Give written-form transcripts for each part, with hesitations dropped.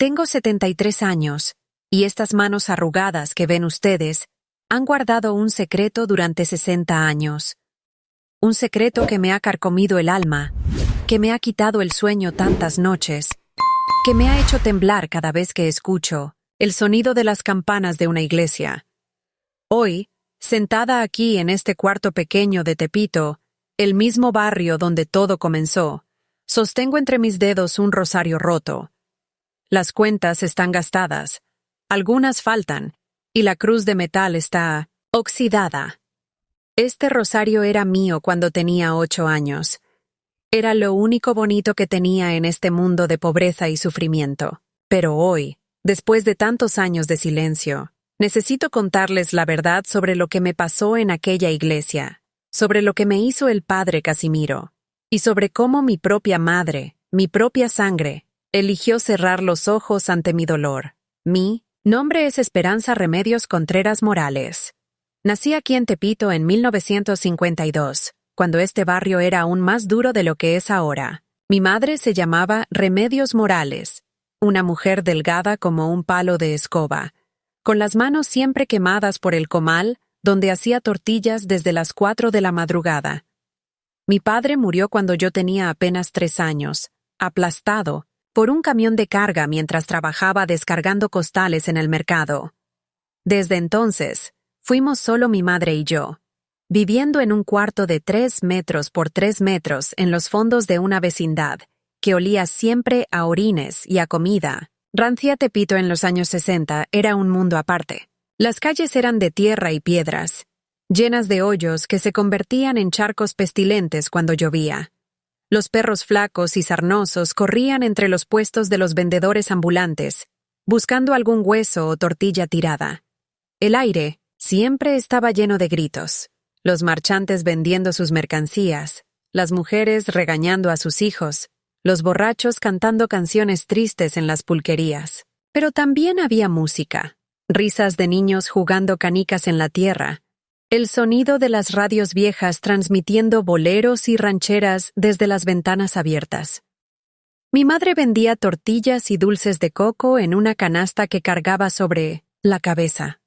Tengo 73 años, y estas manos arrugadas que ven ustedes han guardado un secreto durante 60 años. Un secreto que me ha carcomido el alma, que me ha quitado el sueño tantas noches, que me ha hecho temblar cada vez que escucho el sonido de las campanas de una iglesia. Hoy, sentada aquí en este cuarto pequeño de Tepito, el mismo barrio donde todo comenzó, sostengo entre mis dedos un rosario roto. Las cuentas están gastadas, algunas faltan, y la cruz de metal está oxidada. Este rosario era mío cuando tenía 8 años. Era lo único bonito que tenía en este mundo de pobreza y sufrimiento. Pero hoy, después de tantos años de silencio, necesito contarles la verdad sobre lo que me pasó en aquella iglesia, sobre lo que me hizo el padre Casimiro, y sobre cómo mi propia madre, mi propia sangre, eligió cerrar los ojos ante mi dolor. Mi nombre es Esperanza Remedios Contreras Morales. Nací aquí en Tepito en 1952, cuando este barrio era aún más duro de lo que es ahora. Mi madre se llamaba Remedios Morales, una mujer delgada como un palo de escoba, con las manos siempre quemadas por el comal, donde hacía tortillas desde las 4 de la madrugada. Mi padre murió cuando yo tenía apenas 3 años, aplastado por un camión de carga mientras trabajaba descargando costales en el mercado. Desde entonces, fuimos solo mi madre y yo, viviendo en un cuarto de 3 metros por 3 metros en los fondos de una vecindad, que olía siempre a orines y a comida. Rancia Tepito en los años 60 era un mundo aparte. Las calles eran de tierra y piedras, llenas de hoyos que se convertían en charcos pestilentes cuando llovía. Los perros flacos y sarnosos corrían entre los puestos de los vendedores ambulantes, buscando algún hueso o tortilla tirada. El aire siempre estaba lleno de gritos, los marchantes vendiendo sus mercancías, las mujeres regañando a sus hijos, los borrachos cantando canciones tristes en las pulquerías. Pero también había música, risas de niños jugando canicas en la tierra, el sonido de las radios viejas transmitiendo boleros y rancheras desde las ventanas abiertas. Mi madre vendía tortillas y dulces de coco en una canasta que cargaba sobre la cabeza.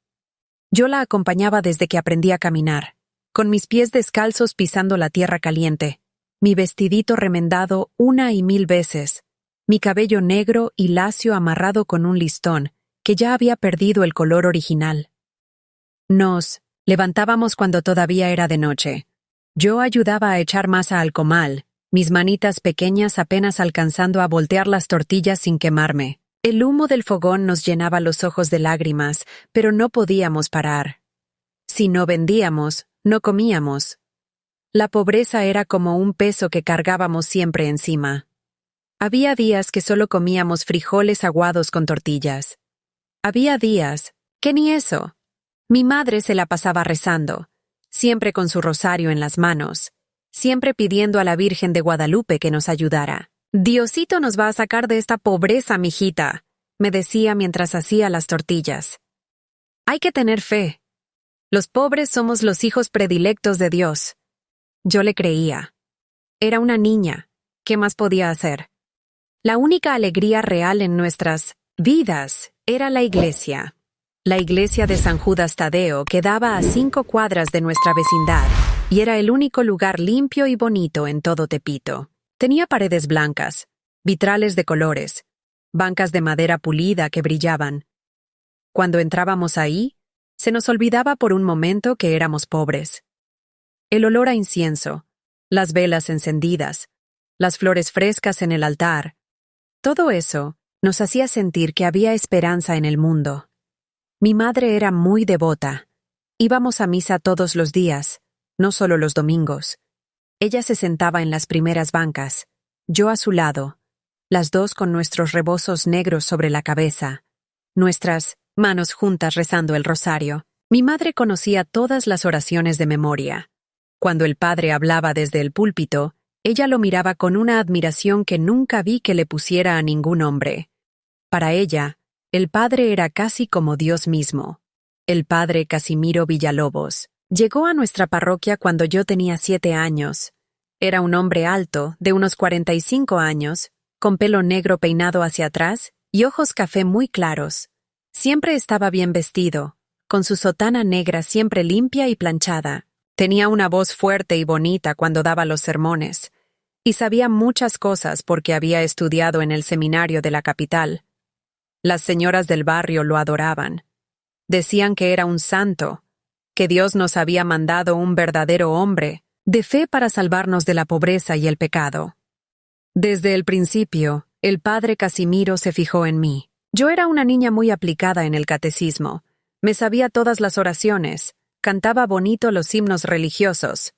Yo la acompañaba desde que aprendí a caminar, con mis pies descalzos pisando la tierra caliente, mi vestidito remendado 1 y 1000 veces, mi cabello negro y lacio amarrado con un listón que ya había perdido el color original. Nos levantábamos cuando todavía era de noche. Yo ayudaba a echar masa al comal, mis manitas pequeñas apenas alcanzando a voltear las tortillas sin quemarme. El humo del fogón nos llenaba los ojos de lágrimas, pero no podíamos parar. Si no vendíamos, no comíamos. La pobreza era como un peso que cargábamos siempre encima. Había días que solo comíamos frijoles aguados con tortillas. Había días que ni eso. Mi madre se la pasaba rezando, siempre con su rosario en las manos, siempre pidiendo a la Virgen de Guadalupe que nos ayudara. «Diosito nos va a sacar de esta pobreza, mijita», me decía mientras hacía las tortillas. «Hay que tener fe. Los pobres somos los hijos predilectos de Dios». Yo le creía. Era una niña. ¿Qué más podía hacer? La única alegría real en nuestras vidas era la iglesia. La iglesia de San Judas Tadeo quedaba a 5 cuadras de nuestra vecindad y era el único lugar limpio y bonito en todo Tepito. Tenía paredes blancas, vitrales de colores, bancas de madera pulida que brillaban. Cuando entrábamos ahí, se nos olvidaba por un momento que éramos pobres. El olor a incienso, las velas encendidas, las flores frescas en el altar, todo eso nos hacía sentir que había esperanza en el mundo. Mi madre era muy devota. Íbamos a misa todos los días, no solo los domingos. Ella se sentaba en las primeras bancas, yo a su lado, las dos con nuestros rebozos negros sobre la cabeza, nuestras manos juntas rezando el rosario. Mi madre conocía todas las oraciones de memoria. Cuando el padre hablaba desde el púlpito, ella lo miraba con una admiración que nunca vi que le pusiera a ningún hombre. Para ella, el padre era casi como Dios mismo. El padre Casimiro Villalobos llegó a nuestra parroquia cuando yo tenía 7 años. Era un hombre alto, de unos 45 años, con pelo negro peinado hacia atrás y ojos café muy claros. Siempre estaba bien vestido, con su sotana negra siempre limpia y planchada. Tenía una voz fuerte y bonita cuando daba los sermones, y sabía muchas cosas porque había estudiado en el seminario de la capital. Las señoras del barrio lo adoraban. Decían que era un santo, que Dios nos había mandado un verdadero hombre de fe para salvarnos de la pobreza y el pecado. Desde el principio, el padre Casimiro se fijó en mí. Yo era una niña muy aplicada en el catecismo. Me sabía todas las oraciones, cantaba bonito los himnos religiosos.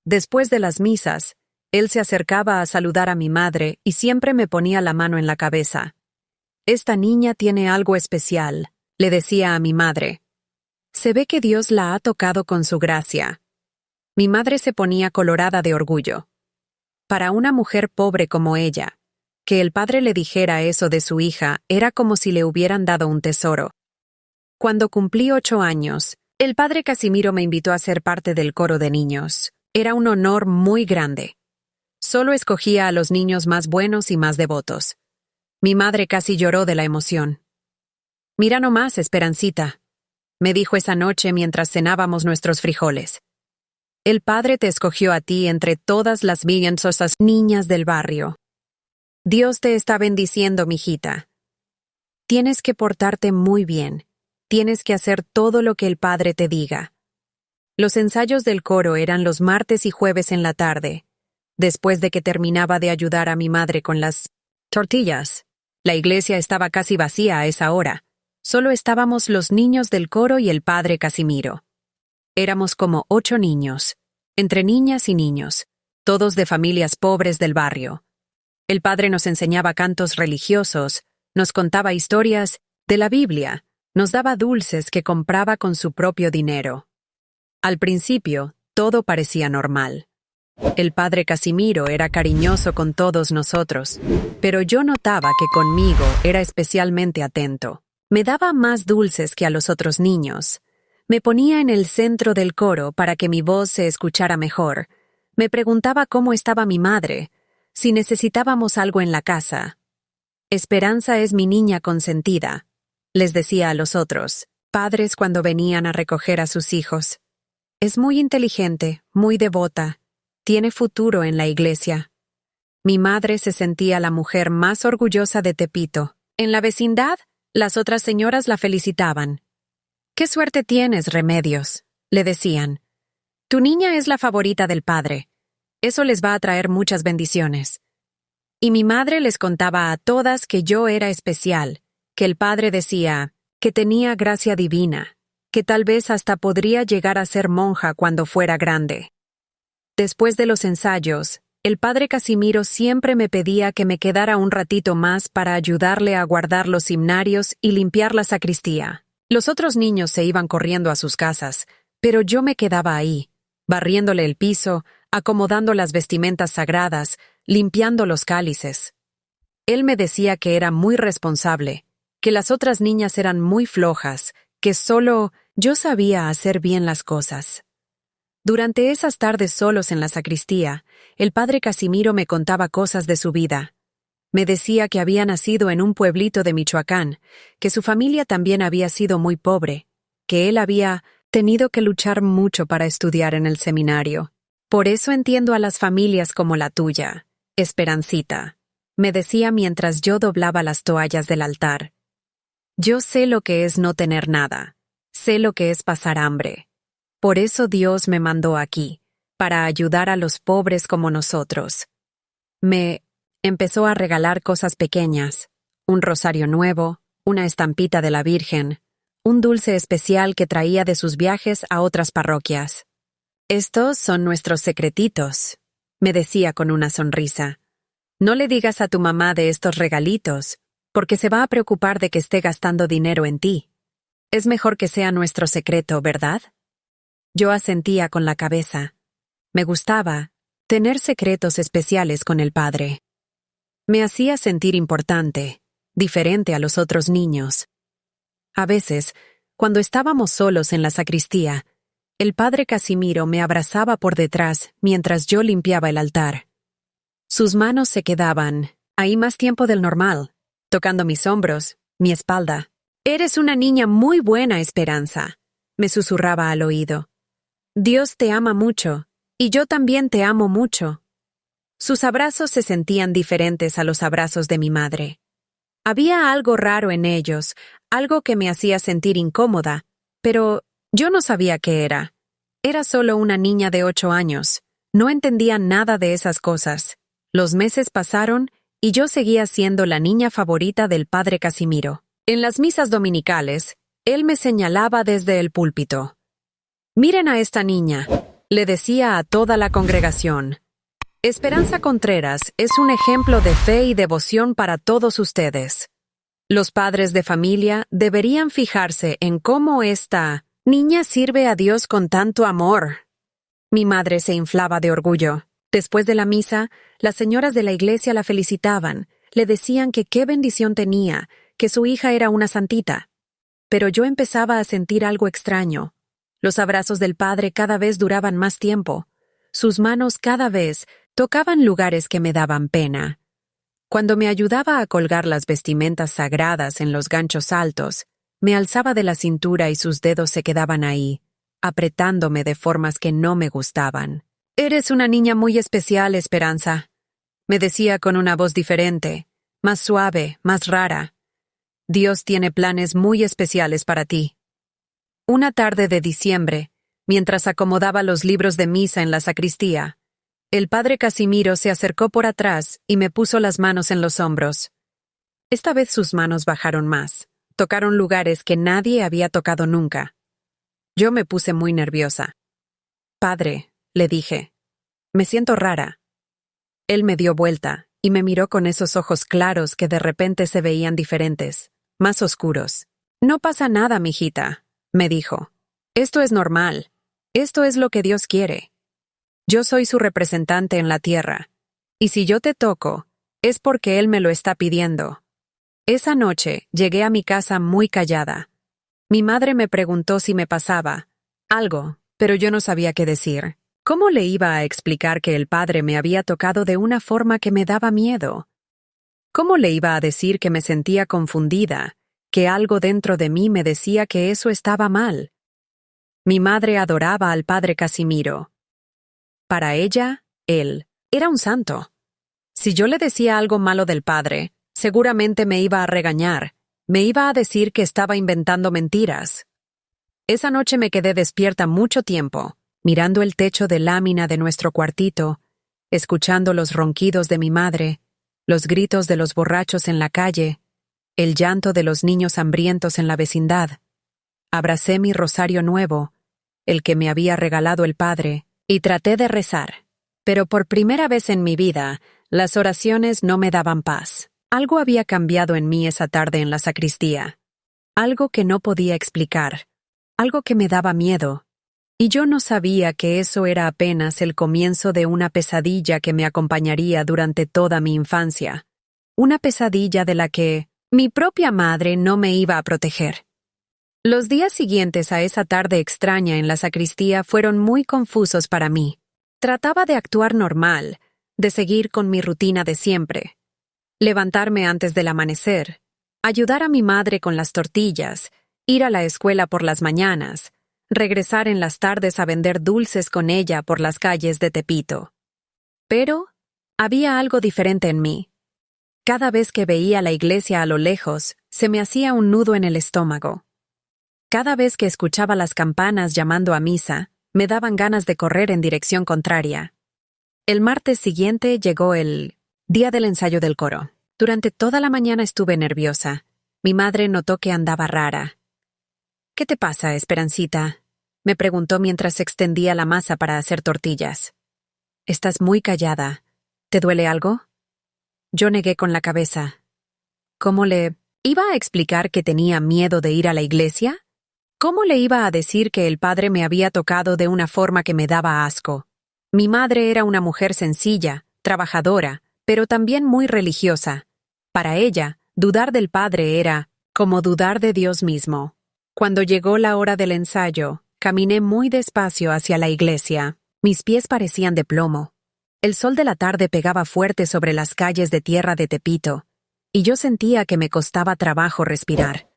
Después de las misas, él se acercaba a saludar a mi madre y siempre me ponía la mano en la cabeza. «Esta niña tiene algo especial», le decía a mi madre. «Se ve que Dios la ha tocado con su gracia». Mi madre se ponía colorada de orgullo. Para una mujer pobre como ella, que el padre le dijera eso de su hija era como si le hubieran dado un tesoro. Cuando cumplí 8 años, el padre Casimiro me invitó a ser parte del coro de niños. Era un honor muy grande. Solo escogía a los niños más buenos y más devotos. Mi madre casi lloró de la emoción. «Mira nomás, Esperancita», me dijo esa noche mientras cenábamos nuestros frijoles. «El padre te escogió a ti entre todas las bienesosas niñas del barrio. Dios te está bendiciendo, mijita. Tienes que portarte muy bien. Tienes que hacer todo lo que el padre te diga». Los ensayos del coro eran los martes y jueves en la tarde, después de que terminaba de ayudar a mi madre con las tortillas. La iglesia estaba casi vacía a esa hora. Solo estábamos los niños del coro y el padre Casimiro. Éramos como 8 niños, entre niñas y niños, todos de familias pobres del barrio. El padre nos enseñaba cantos religiosos, nos contaba historias de la Biblia, nos daba dulces que compraba con su propio dinero. Al principio, todo parecía normal. El padre Casimiro era cariñoso con todos nosotros, pero yo notaba que conmigo era especialmente atento. Me daba más dulces que a los otros niños. Me ponía en el centro del coro para que mi voz se escuchara mejor. Me preguntaba cómo estaba mi madre, si necesitábamos algo en la casa. «Esperanza es mi niña consentida», les decía a los otros, padres cuando venían a recoger a sus hijos. «Es muy inteligente, muy devota. Tiene futuro en la iglesia». Mi madre se sentía la mujer más orgullosa de Tepito. En la vecindad, las otras señoras la felicitaban. «¡Qué suerte tienes, Remedios!», le decían. «Tu niña es la favorita del padre. Eso les va a traer muchas bendiciones». Y mi madre les contaba a todas que yo era especial, que el padre decía que tenía gracia divina, que tal vez hasta podría llegar a ser monja cuando fuera grande. Después de los ensayos, el padre Casimiro siempre me pedía que me quedara un ratito más para ayudarle a guardar los himnarios y limpiar la sacristía. Los otros niños se iban corriendo a sus casas, pero yo me quedaba ahí, barriéndole el piso, acomodando las vestimentas sagradas, limpiando los cálices. Él me decía que era muy responsable, que las otras niñas eran muy flojas, que solo yo sabía hacer bien las cosas. Durante esas tardes solos en la sacristía, el padre Casimiro me contaba cosas de su vida. Me decía que había nacido en un pueblito de Michoacán, que su familia también había sido muy pobre, que él había tenido que luchar mucho para estudiar en el seminario. «Por eso entiendo a las familias como la tuya, Esperancita», me decía mientras yo doblaba las toallas del altar. «Yo sé lo que es no tener nada, sé lo que es pasar hambre. Por eso Dios me mandó aquí, para ayudar a los pobres como nosotros». Me empezó a regalar cosas pequeñas, un rosario nuevo, una estampita de la Virgen, un dulce especial que traía de sus viajes a otras parroquias. «Estos son nuestros secretitos», me decía con una sonrisa. «No le digas a tu mamá de estos regalitos, porque se va a preocupar de que esté gastando dinero en ti. Es mejor que sea nuestro secreto, ¿verdad?» Yo asentía con la cabeza. Me gustaba tener secretos especiales con el padre. Me hacía sentir importante, diferente a los otros niños. A veces, cuando estábamos solos en la sacristía, el padre Casimiro me abrazaba por detrás mientras yo limpiaba el altar. Sus manos se quedaban ahí más tiempo del normal, tocando mis hombros, mi espalda. «Eres una niña muy buena, Esperanza», me susurraba al oído. «Dios te ama mucho, y yo también te amo mucho». Sus abrazos se sentían diferentes a los abrazos de mi madre. Había algo raro en ellos, algo que me hacía sentir incómoda, pero yo no sabía qué era. Era solo una niña de 8 años. No entendía nada de esas cosas. Los meses pasaron y yo seguía siendo la niña favorita del padre Casimiro. En las misas dominicales, él me señalaba desde el púlpito. «Miren a esta niña», le decía a toda la congregación. «Esperanza Contreras es un ejemplo de fe y devoción para todos ustedes. Los padres de familia deberían fijarse en cómo esta niña sirve a Dios con tanto amor». Mi madre se inflaba de orgullo. Después de la misa, las señoras de la iglesia la felicitaban, le decían que qué bendición tenía, que su hija era una santita. Pero yo empezaba a sentir algo extraño. Los abrazos del padre cada vez duraban más tiempo. Sus manos cada vez tocaban lugares que me daban pena. Cuando me ayudaba a colgar las vestimentas sagradas en los ganchos altos, me alzaba de la cintura y sus dedos se quedaban ahí, apretándome de formas que no me gustaban. «Eres una niña muy especial, Esperanza», me decía con una voz diferente, más suave, más rara. «Dios tiene planes muy especiales para ti». Una tarde de diciembre, mientras acomodaba los libros de misa en la sacristía, el padre Casimiro se acercó por atrás y me puso las manos en los hombros. Esta vez sus manos bajaron más, tocaron lugares que nadie había tocado nunca. Yo me puse muy nerviosa. «Padre», le dije, «me siento rara». Él me dio vuelta y me miró con esos ojos claros que de repente se veían diferentes, más oscuros. «No pasa nada, mijita», me dijo. «Esto es normal. Esto es lo que Dios quiere. Yo soy su representante en la tierra, y si yo te toco, es porque Él me lo está pidiendo». Esa noche llegué a mi casa muy callada. Mi madre me preguntó si me pasaba algo, pero yo no sabía qué decir. ¿Cómo le iba a explicar que el padre me había tocado de una forma que me daba miedo? ¿Cómo le iba a decir que me sentía confundida, que algo dentro de mí me decía que eso estaba mal? Mi madre adoraba al padre Casimiro. Para ella, él era un santo. Si yo le decía algo malo del padre, seguramente me iba a regañar, me iba a decir que estaba inventando mentiras. Esa noche me quedé despierta mucho tiempo, mirando el techo de lámina de nuestro cuartito, escuchando los ronquidos de mi madre, los gritos de los borrachos en la calle, el llanto de los niños hambrientos en la vecindad. Abracé mi rosario nuevo, el que me había regalado el padre, y traté de rezar. Pero por primera vez en mi vida, las oraciones no me daban paz. Algo había cambiado en mí esa tarde en la sacristía. Algo que no podía explicar. Algo que me daba miedo. Y yo no sabía que eso era apenas el comienzo de una pesadilla que me acompañaría durante toda mi infancia. Una pesadilla de la que mi propia madre no me iba a proteger. Los días siguientes a esa tarde extraña en la sacristía fueron muy confusos para mí. Trataba de actuar normal, de seguir con mi rutina de siempre. Levantarme antes del amanecer, ayudar a mi madre con las tortillas, ir a la escuela por las mañanas, regresar en las tardes a vender dulces con ella por las calles de Tepito. Pero había algo diferente en mí. Cada vez que veía la iglesia a lo lejos, se me hacía un nudo en el estómago. Cada vez que escuchaba las campanas llamando a misa, me daban ganas de correr en dirección contraria. El martes siguiente llegó el día del ensayo del coro. Durante toda la mañana estuve nerviosa. Mi madre notó que andaba rara. «¿Qué te pasa, Esperancita?», me preguntó mientras extendía la masa para hacer tortillas. «Estás muy callada. ¿Te duele algo?». Yo negué con la cabeza. ¿Cómo le iba a explicar que tenía miedo de ir a la iglesia? ¿Cómo le iba a decir que el padre me había tocado de una forma que me daba asco? Mi madre era una mujer sencilla, trabajadora, pero también muy religiosa. Para ella, dudar del padre era como dudar de Dios mismo. Cuando llegó la hora del ensayo, caminé muy despacio hacia la iglesia. Mis pies parecían de plomo. El sol de la tarde pegaba fuerte sobre las calles de tierra de Tepito. y yo sentía que me costaba trabajo respirar.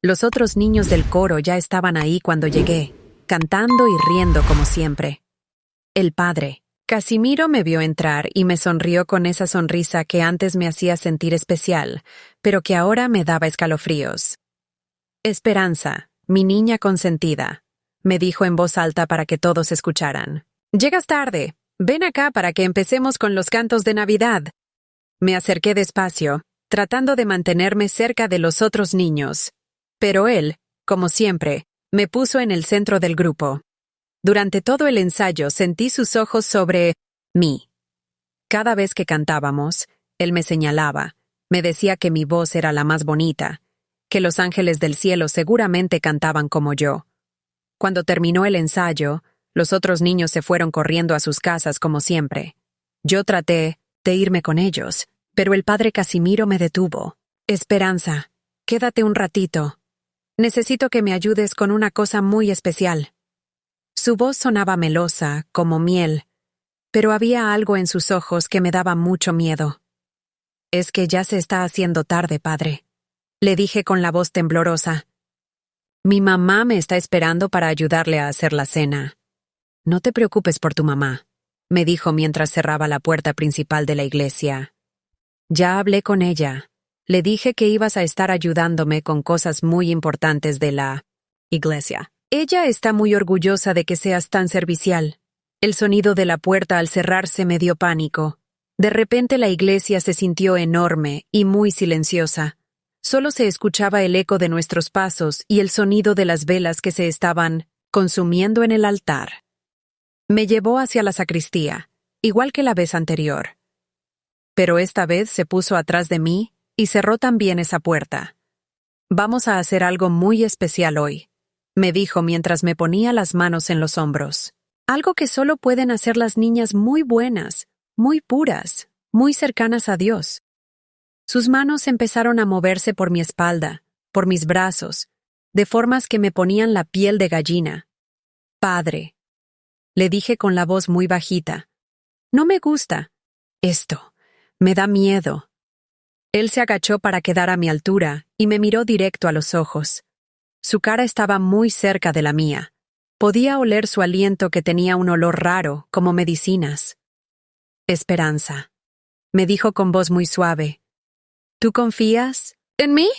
Los otros niños del coro ya estaban ahí cuando llegué, cantando y riendo como siempre. El padre, Casimiro, me vio entrar y me sonrió con esa sonrisa que antes me hacía sentir especial, pero que ahora me daba escalofríos. Esperanza, mi niña consentida, me dijo en voz alta para que todos escucharan. Llegas tarde. Ven acá para que empecemos con los cantos de Navidad. Me acerqué despacio, tratando de mantenerme cerca de los otros niños. Pero él, como siempre, me puso en el centro del grupo. Durante todo el ensayo sentí sus ojos sobre mí. Cada vez que cantábamos, él me señalaba, me decía que mi voz era la más bonita, que los ángeles del cielo seguramente cantaban como yo. Cuando terminó el ensayo, los otros niños se fueron corriendo a sus casas como siempre. Yo traté de irme con ellos, pero el padre Casimiro me detuvo. Esperanza, quédate un ratito. Necesito que me ayudes con una cosa muy especial. Su voz sonaba melosa, como miel, pero había algo en sus ojos que me daba mucho miedo. Es que ya se está haciendo tarde, padre, le dije con la voz temblorosa. Mi mamá me está esperando para ayudarle a hacer la cena. No te preocupes por tu mamá, me dijo mientras cerraba la puerta principal de la iglesia. Ya hablé con ella. Le dije que ibas a estar ayudándome con cosas muy importantes de la iglesia. Ella está muy orgullosa de que seas tan servicial. El sonido de la puerta al cerrarse me dio pánico. De repente la iglesia se sintió enorme y muy silenciosa. Solo se escuchaba el eco de nuestros pasos y el sonido de las velas que se estaban consumiendo en el altar. Me llevó hacia la sacristía, igual que la vez anterior. Pero esta vez se puso atrás de mí y cerró también esa puerta. Vamos a hacer algo muy especial hoy, me dijo mientras me ponía las manos en los hombros. Algo que solo pueden hacer las niñas muy buenas, muy puras, muy cercanas a Dios. Sus manos empezaron a moverse por mi espalda, por mis brazos, de formas que me ponían la piel de gallina. Padre, le dije con la voz muy bajita. No me gusta. Esto. Me da miedo. Él se agachó para quedar a mi altura y me miró directo a los ojos. Su cara estaba muy cerca de la mía. Podía oler su aliento que tenía un olor raro, como medicinas. Esperanza, me dijo con voz muy suave. ¿Tú confías en mí?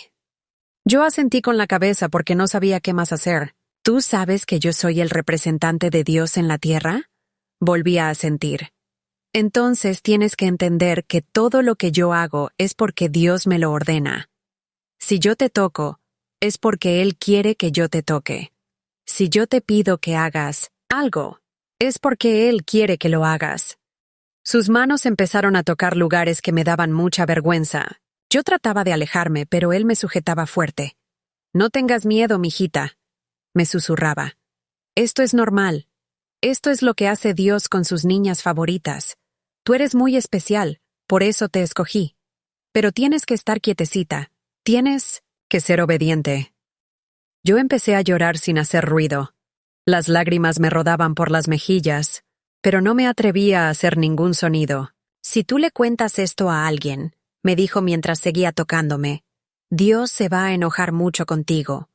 Yo asentí con la cabeza porque no sabía qué más hacer. ¿Tú sabes que yo soy el representante de Dios en la tierra? Volví a asentir. Entonces tienes que entender que todo lo que yo hago es porque Dios me lo ordena. Si yo te toco, es porque Él quiere que yo te toque. Si yo te pido que hagas algo, es porque Él quiere que lo hagas. Sus manos empezaron a tocar lugares que me daban mucha vergüenza. Yo trataba de alejarme, pero él me sujetaba fuerte. No tengas miedo, mijita, me susurraba. Esto es normal. Esto es lo que hace Dios con sus niñas favoritas. Tú eres muy especial, por eso te escogí. Pero tienes que estar quietecita. Tienes que ser obediente. Yo empecé a llorar sin hacer ruido. Las lágrimas me rodaban por las mejillas, pero no me atrevía a hacer ningún sonido. Si tú le cuentas esto a alguien, me dijo mientras seguía tocándome, Dios se va a enojar mucho contigo.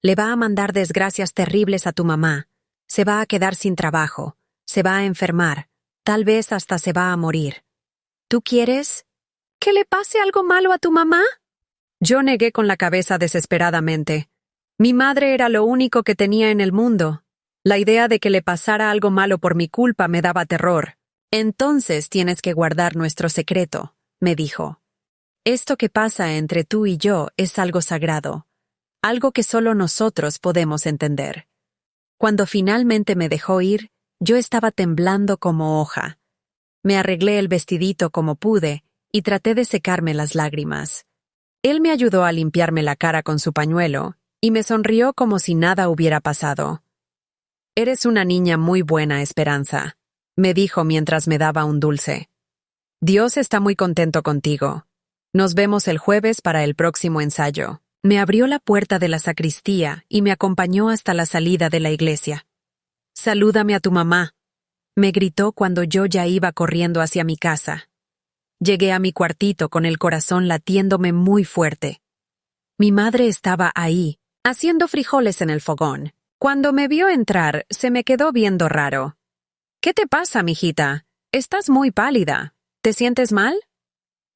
Le va a mandar desgracias terribles a tu mamá. Se va a quedar sin trabajo. Se va a enfermar. Tal vez hasta se va a morir. ¿Tú quieres que le pase algo malo a tu mamá? Yo negué con la cabeza desesperadamente. Mi madre era lo único que tenía en el mundo. La idea de que le pasara algo malo por mi culpa me daba terror. Entonces tienes que guardar nuestro secreto, me dijo. Esto que pasa entre tú y yo es algo sagrado, algo que solo nosotros podemos entender. Cuando finalmente me dejó ir, yo estaba temblando como hoja. Me arreglé el vestidito como pude y traté de secarme las lágrimas. Él me ayudó a limpiarme la cara con su pañuelo y me sonrió como si nada hubiera pasado. Eres una niña muy buena, Esperanza, me dijo mientras me daba un dulce. Dios está muy contento contigo. Nos vemos el jueves para el próximo ensayo. Me abrió la puerta de la sacristía y me acompañó hasta la salida de la iglesia. Salúdame a tu mamá, me gritó cuando yo ya iba corriendo hacia mi casa. Llegué a mi cuartito con el corazón latiéndome muy fuerte. Mi madre estaba ahí, haciendo frijoles en el fogón. Cuando me vio entrar, se me quedó viendo raro. ¿Qué te pasa, mijita? Estás muy pálida. ¿Te sientes mal?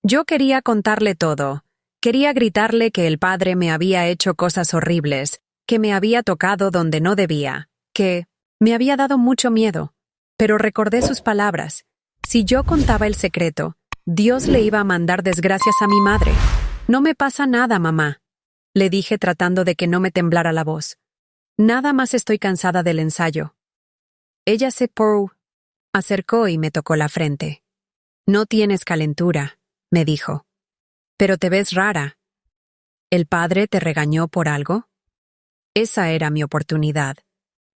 Yo quería contarle todo. Quería gritarle que el padre me había hecho cosas horribles, que me había tocado donde no debía, que me había dado mucho miedo. Pero recordé sus palabras. Si yo contaba el secreto, Dios le iba a mandar desgracias a mi madre. No me pasa nada, mamá, le dije tratando de que no me temblara la voz. Nada más estoy cansada del ensayo. Ella se acercó y me tocó la frente. No tienes calentura, me dijo. Pero te ves rara. ¿El padre te regañó por algo? Esa era mi oportunidad.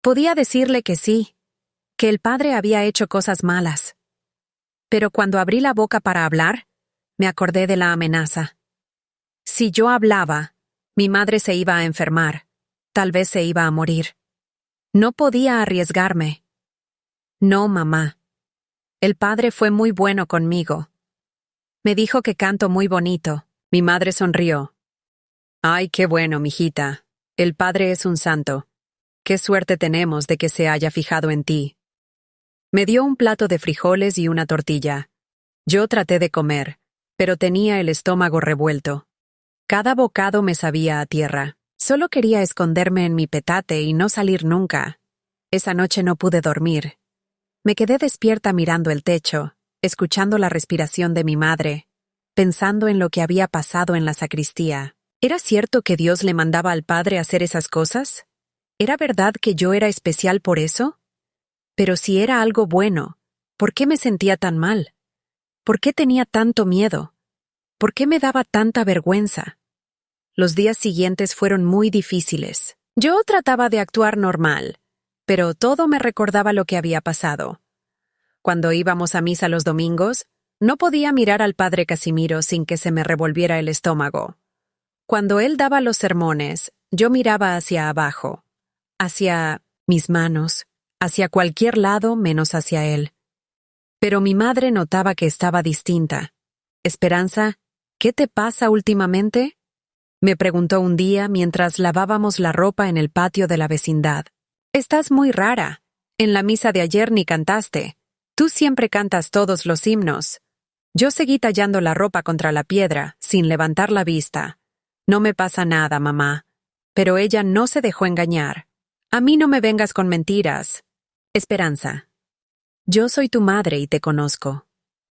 Podía decirle que sí, que el padre había hecho cosas malas. Pero cuando abrí la boca para hablar, me acordé de la amenaza. Si yo hablaba, mi madre se iba a enfermar. Tal vez se iba a morir. No podía arriesgarme. No, mamá. El padre fue muy bueno conmigo. Me dijo que canto muy bonito. Mi madre sonrió. Ay, qué bueno, mijita. El padre es un santo. Qué suerte tenemos de que se haya fijado en ti. Me dio un plato de frijoles y una tortilla. Yo traté de comer, pero tenía el estómago revuelto. Cada bocado me sabía a tierra. Solo quería esconderme en mi petate y no salir nunca. Esa noche no pude dormir. Me quedé despierta mirando el techo, escuchando la respiración de mi madre, pensando en lo que había pasado en la sacristía. ¿Era cierto que Dios le mandaba al padre hacer esas cosas? ¿Era verdad que yo era especial por eso? Pero si era algo bueno, ¿por qué me sentía tan mal? ¿Por qué tenía tanto miedo? ¿Por qué me daba tanta vergüenza? Los días siguientes fueron muy difíciles. Yo trataba de actuar normal, pero todo me recordaba lo que había pasado. Cuando íbamos a misa los domingos, no podía mirar al padre Casimiro sin que se me revolviera el estómago. Cuando él daba los sermones, yo miraba hacia abajo, hacia mis manos, hacia cualquier lado menos hacia él. Pero mi madre notaba que estaba distinta. Esperanza, ¿qué te pasa últimamente?, me preguntó un día mientras lavábamos la ropa en el patio de la vecindad. Estás muy rara. En la misa de ayer ni cantaste. Tú siempre cantas todos los himnos. Yo seguí tallando la ropa contra la piedra, sin levantar la vista. No me pasa nada, mamá. Pero ella no se dejó engañar. A mí no me vengas con mentiras. Esperanza. Yo soy tu madre y te conozco.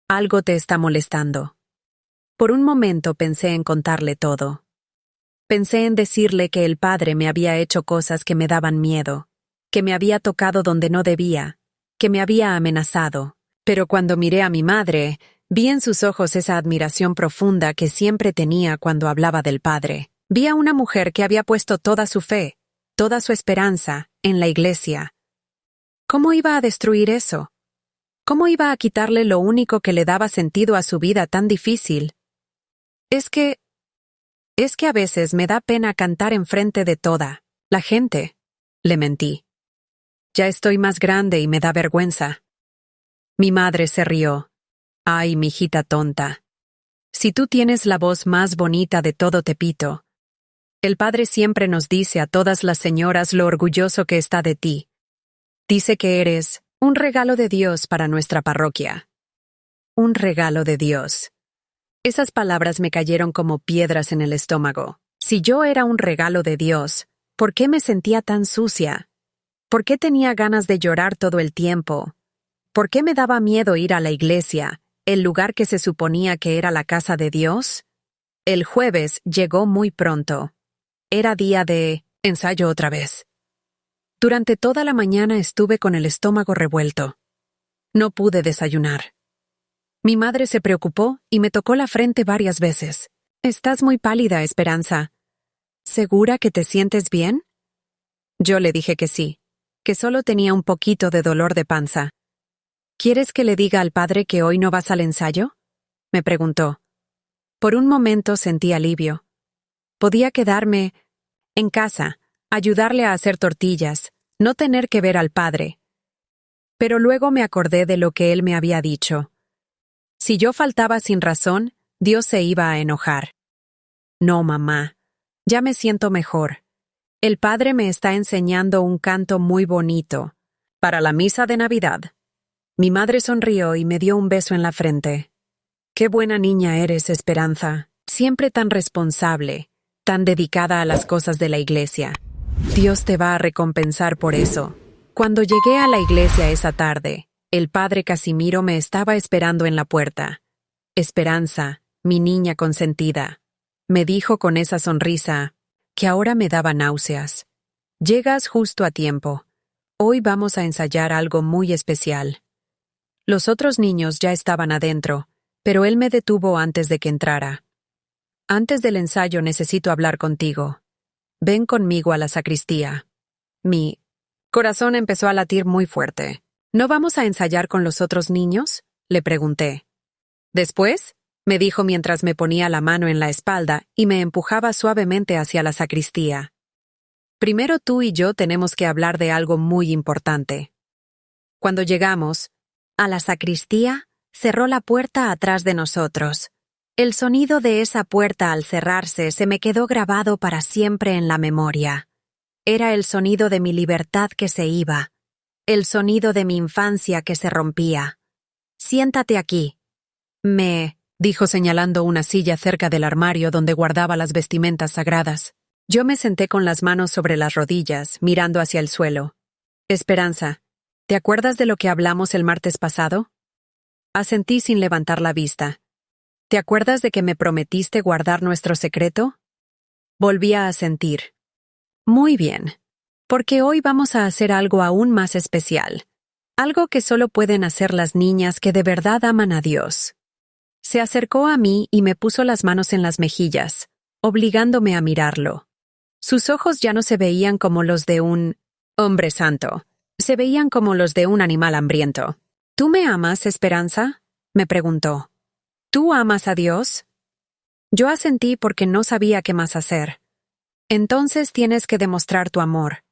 Algo te está molestando. Por un momento pensé en contarle todo. Pensé en decirle que el padre me había hecho cosas que me daban miedo, que me había tocado donde no debía, que me había amenazado. Pero cuando miré a mi madre, vi en sus ojos esa admiración profunda que siempre tenía cuando hablaba del padre. Vi a una mujer que había puesto toda su fe, toda su esperanza, en la iglesia. ¿Cómo iba a destruir eso? ¿Cómo iba a quitarle lo único que le daba sentido a su vida tan difícil? Es que a veces me da pena cantar enfrente de toda la gente, le mentí. Ya estoy más grande y me da vergüenza. Mi madre se rió. Ay, mijita tonta. Si tú tienes la voz más bonita de todo Tepito. El padre siempre nos dice a todas las señoras lo orgulloso que está de ti. Dice que eres un regalo de Dios para nuestra parroquia. Un regalo de Dios. Esas palabras me cayeron como piedras en el estómago. Si yo era un regalo de Dios, ¿por qué me sentía tan sucia? ¿Por qué tenía ganas de llorar todo el tiempo? ¿Por qué me daba miedo ir a la iglesia, el lugar que se suponía que era la casa de Dios? El jueves llegó muy pronto. Era día de ensayo otra vez. Durante toda la mañana estuve con el estómago revuelto. No pude desayunar. Mi madre se preocupó y me tocó la frente varias veces. «Estás muy pálida, Esperanza. ¿Segura que te sientes bien?» Yo le dije que sí, que solo tenía un poquito de dolor de panza. «¿Quieres que le diga al padre que hoy no vas al ensayo?», me preguntó. Por un momento sentí alivio. Podía quedarme en casa, ayudarle a hacer tortillas, no tener que ver al padre. Pero luego me acordé de lo que él me había dicho. Si yo faltaba sin razón, Dios se iba a enojar. No, mamá. Ya me siento mejor. El Padre me está enseñando un canto muy bonito. Para la misa de Navidad. Mi madre sonrió y me dio un beso en la frente. Qué buena niña eres, Esperanza. Siempre tan responsable, tan dedicada a las cosas de la iglesia. Dios te va a recompensar por eso. Cuando llegué a la iglesia esa tarde, el padre Casimiro me estaba esperando en la puerta. Esperanza, mi niña consentida, me dijo con esa sonrisa que ahora me daba náuseas. Llegas justo a tiempo. Hoy vamos a ensayar algo muy especial. Los otros niños ya estaban adentro, pero él me detuvo antes de que entrara. Antes del ensayo necesito hablar contigo. Ven conmigo a la sacristía. Mi corazón empezó a latir muy fuerte. ¿No vamos a ensayar con los otros niños?, le pregunté. Después, me dijo mientras me ponía la mano en la espalda y me empujaba suavemente hacia la sacristía. Primero tú y yo tenemos que hablar de algo muy importante. Cuando llegamos a la sacristía, cerró la puerta atrás de nosotros. El sonido de esa puerta al cerrarse se me quedó grabado para siempre en la memoria. Era el sonido de mi libertad que se iba, el sonido de mi infancia que se rompía. Siéntate aquí. Me dijo señalando una silla cerca del armario donde guardaba las vestimentas sagradas. Yo me senté con las manos sobre las rodillas, mirando hacia el suelo. Esperanza, ¿te acuerdas de lo que hablamos el martes pasado? Asentí sin levantar la vista. ¿Te acuerdas de que me prometiste guardar nuestro secreto? Volví a asentir. Muy bien, porque hoy vamos a hacer algo aún más especial. Algo que solo pueden hacer las niñas que de verdad aman a Dios. Se acercó a mí y me puso las manos en las mejillas, obligándome a mirarlo. Sus ojos ya no se veían como los de un hombre santo, se veían como los de un animal hambriento. ¿Tú me amas, Esperanza?, me preguntó. ¿Tú amas a Dios? Yo asentí porque no sabía qué más hacer. Entonces tienes que demostrar tu amor.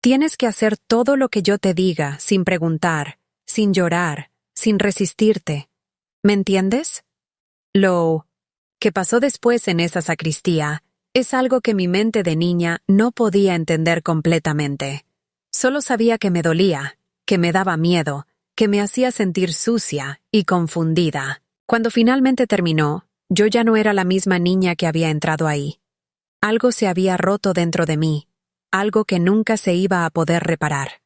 Tienes que hacer todo lo que yo te diga, sin preguntar, sin llorar, sin resistirte. ¿Me entiendes? Lo que pasó después en esa sacristía es algo que mi mente de niña no podía entender completamente. Solo sabía que me dolía, que me daba miedo, que me hacía sentir sucia y confundida. Cuando finalmente terminó, yo ya no era la misma niña que había entrado ahí. Algo se había roto dentro de mí, algo que nunca se iba a poder reparar.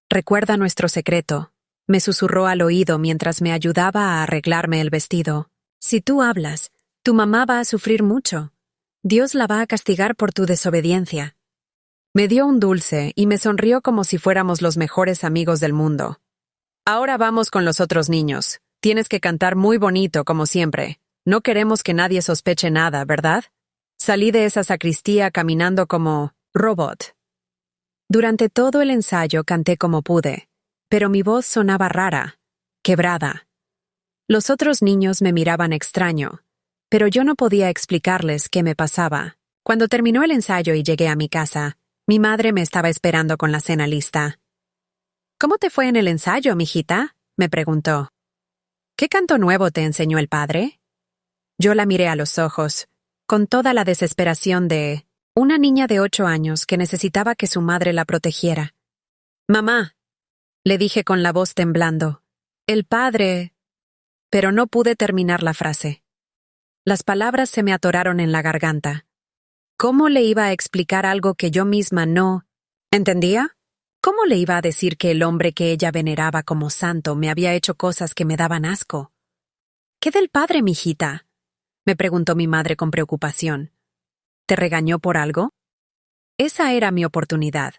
Recuerda nuestro secreto, me susurró al oído mientras me ayudaba a arreglarme el vestido. Si tú hablas, tu mamá va a sufrir mucho. Dios la va a castigar por tu desobediencia. Me dio un dulce y me sonrió como si fuéramos los mejores amigos del mundo. Ahora vamos con los otros niños. Tienes que cantar muy bonito, como siempre. No queremos que nadie sospeche nada, ¿verdad? Salí de esa sacristía caminando como robot. Durante todo el ensayo canté como pude, pero mi voz sonaba rara, quebrada. Los otros niños me miraban extraño, pero yo no podía explicarles qué me pasaba. Cuando terminó el ensayo y llegué a mi casa, mi madre me estaba esperando con la cena lista. ¿Cómo te fue en el ensayo, mijita?, me preguntó. ¿Qué canto nuevo te enseñó el padre? Yo la miré a los ojos, con toda la desesperación de una niña de 8 años que necesitaba que su madre la protegiera. «Mamá», le dije con la voz temblando, «el padre...» Pero no pude terminar la frase. Las palabras se me atoraron en la garganta. ¿Cómo le iba a explicar algo que yo misma no entendía? ¿Cómo le iba a decir que el hombre que ella veneraba como santo me había hecho cosas que me daban asco? «¿Qué del padre, mijita?», me preguntó mi madre con preocupación. ¿Te regañó por algo? Esa era mi oportunidad.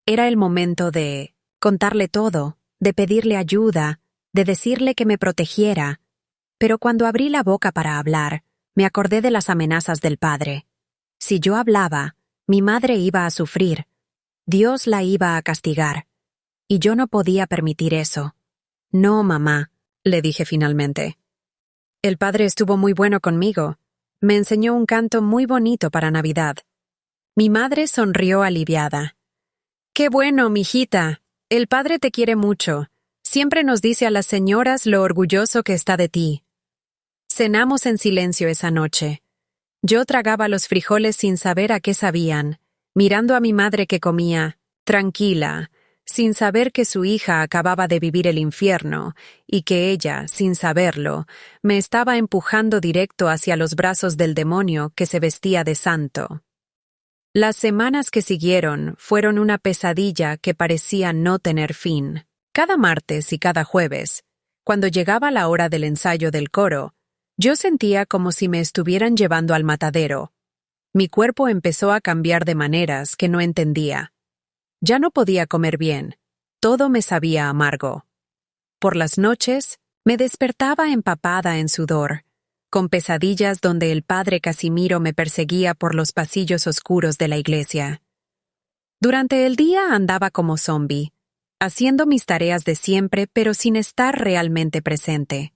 Era el momento de contarle todo, de pedirle ayuda, de decirle que me protegiera. Pero cuando abrí la boca para hablar, me acordé de las amenazas del padre. Si yo hablaba, mi madre iba a sufrir. Dios la iba a castigar. Y yo no podía permitir eso. «No, mamá», le dije finalmente. «El padre estuvo muy bueno conmigo. Me enseñó un canto muy bonito para Navidad». Mi madre sonrió aliviada. «Qué bueno, mijita. El padre te quiere mucho. Siempre nos dice a las señoras lo orgulloso que está de ti. Cenamos en silencio esa noche. Yo tragaba los frijoles sin saber a qué sabían, mirando a mi madre que comía, tranquila, sin saber que su hija acababa de vivir el infierno y que ella, sin saberlo, me estaba empujando directo hacia los brazos del demonio que se vestía de santo. Las semanas que siguieron fueron una pesadilla que parecía no tener fin. Cada martes y cada jueves, cuando llegaba la hora del ensayo del coro, yo sentía como si me estuvieran llevando al matadero. Mi cuerpo empezó a cambiar de maneras que no entendía. Ya no podía comer bien. Todo me sabía amargo. Por las noches, me despertaba empapada en sudor, con pesadillas donde el padre Casimiro me perseguía por los pasillos oscuros de la iglesia. Durante el día andaba como zombi, haciendo mis tareas de siempre pero sin estar realmente presente.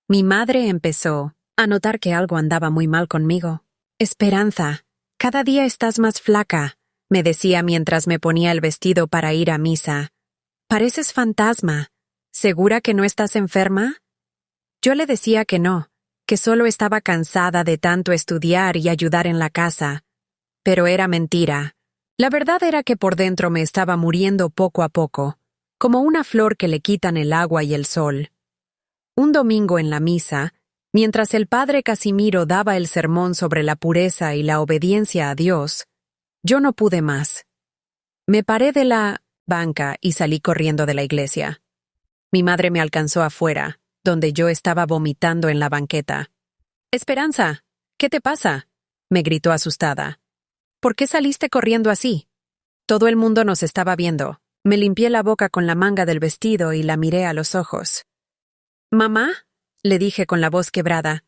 Mi madre empezó a notar que algo andaba muy mal conmigo. «Esperanza, cada día estás más flaca», me decía mientras me ponía el vestido para ir a misa. «Pareces fantasma. ¿Segura que no estás enferma?» Yo le decía que no, que solo estaba cansada de tanto estudiar y ayudar en la casa. Pero era mentira. La verdad era que por dentro me estaba muriendo poco a poco, como una flor que le quitan el agua y el sol. Un domingo en la misa, mientras el padre Casimiro daba el sermón sobre la pureza y la obediencia a Dios, yo no pude más. Me paré de la banca y salí corriendo de la iglesia. Mi madre me alcanzó afuera, donde yo estaba vomitando en la banqueta. «Esperanza, ¿qué te pasa?», me gritó asustada. «¿Por qué saliste corriendo así?» Todo el mundo nos estaba viendo. Me limpié la boca con la manga del vestido y la miré a los ojos. «Mamá», le dije con la voz quebrada,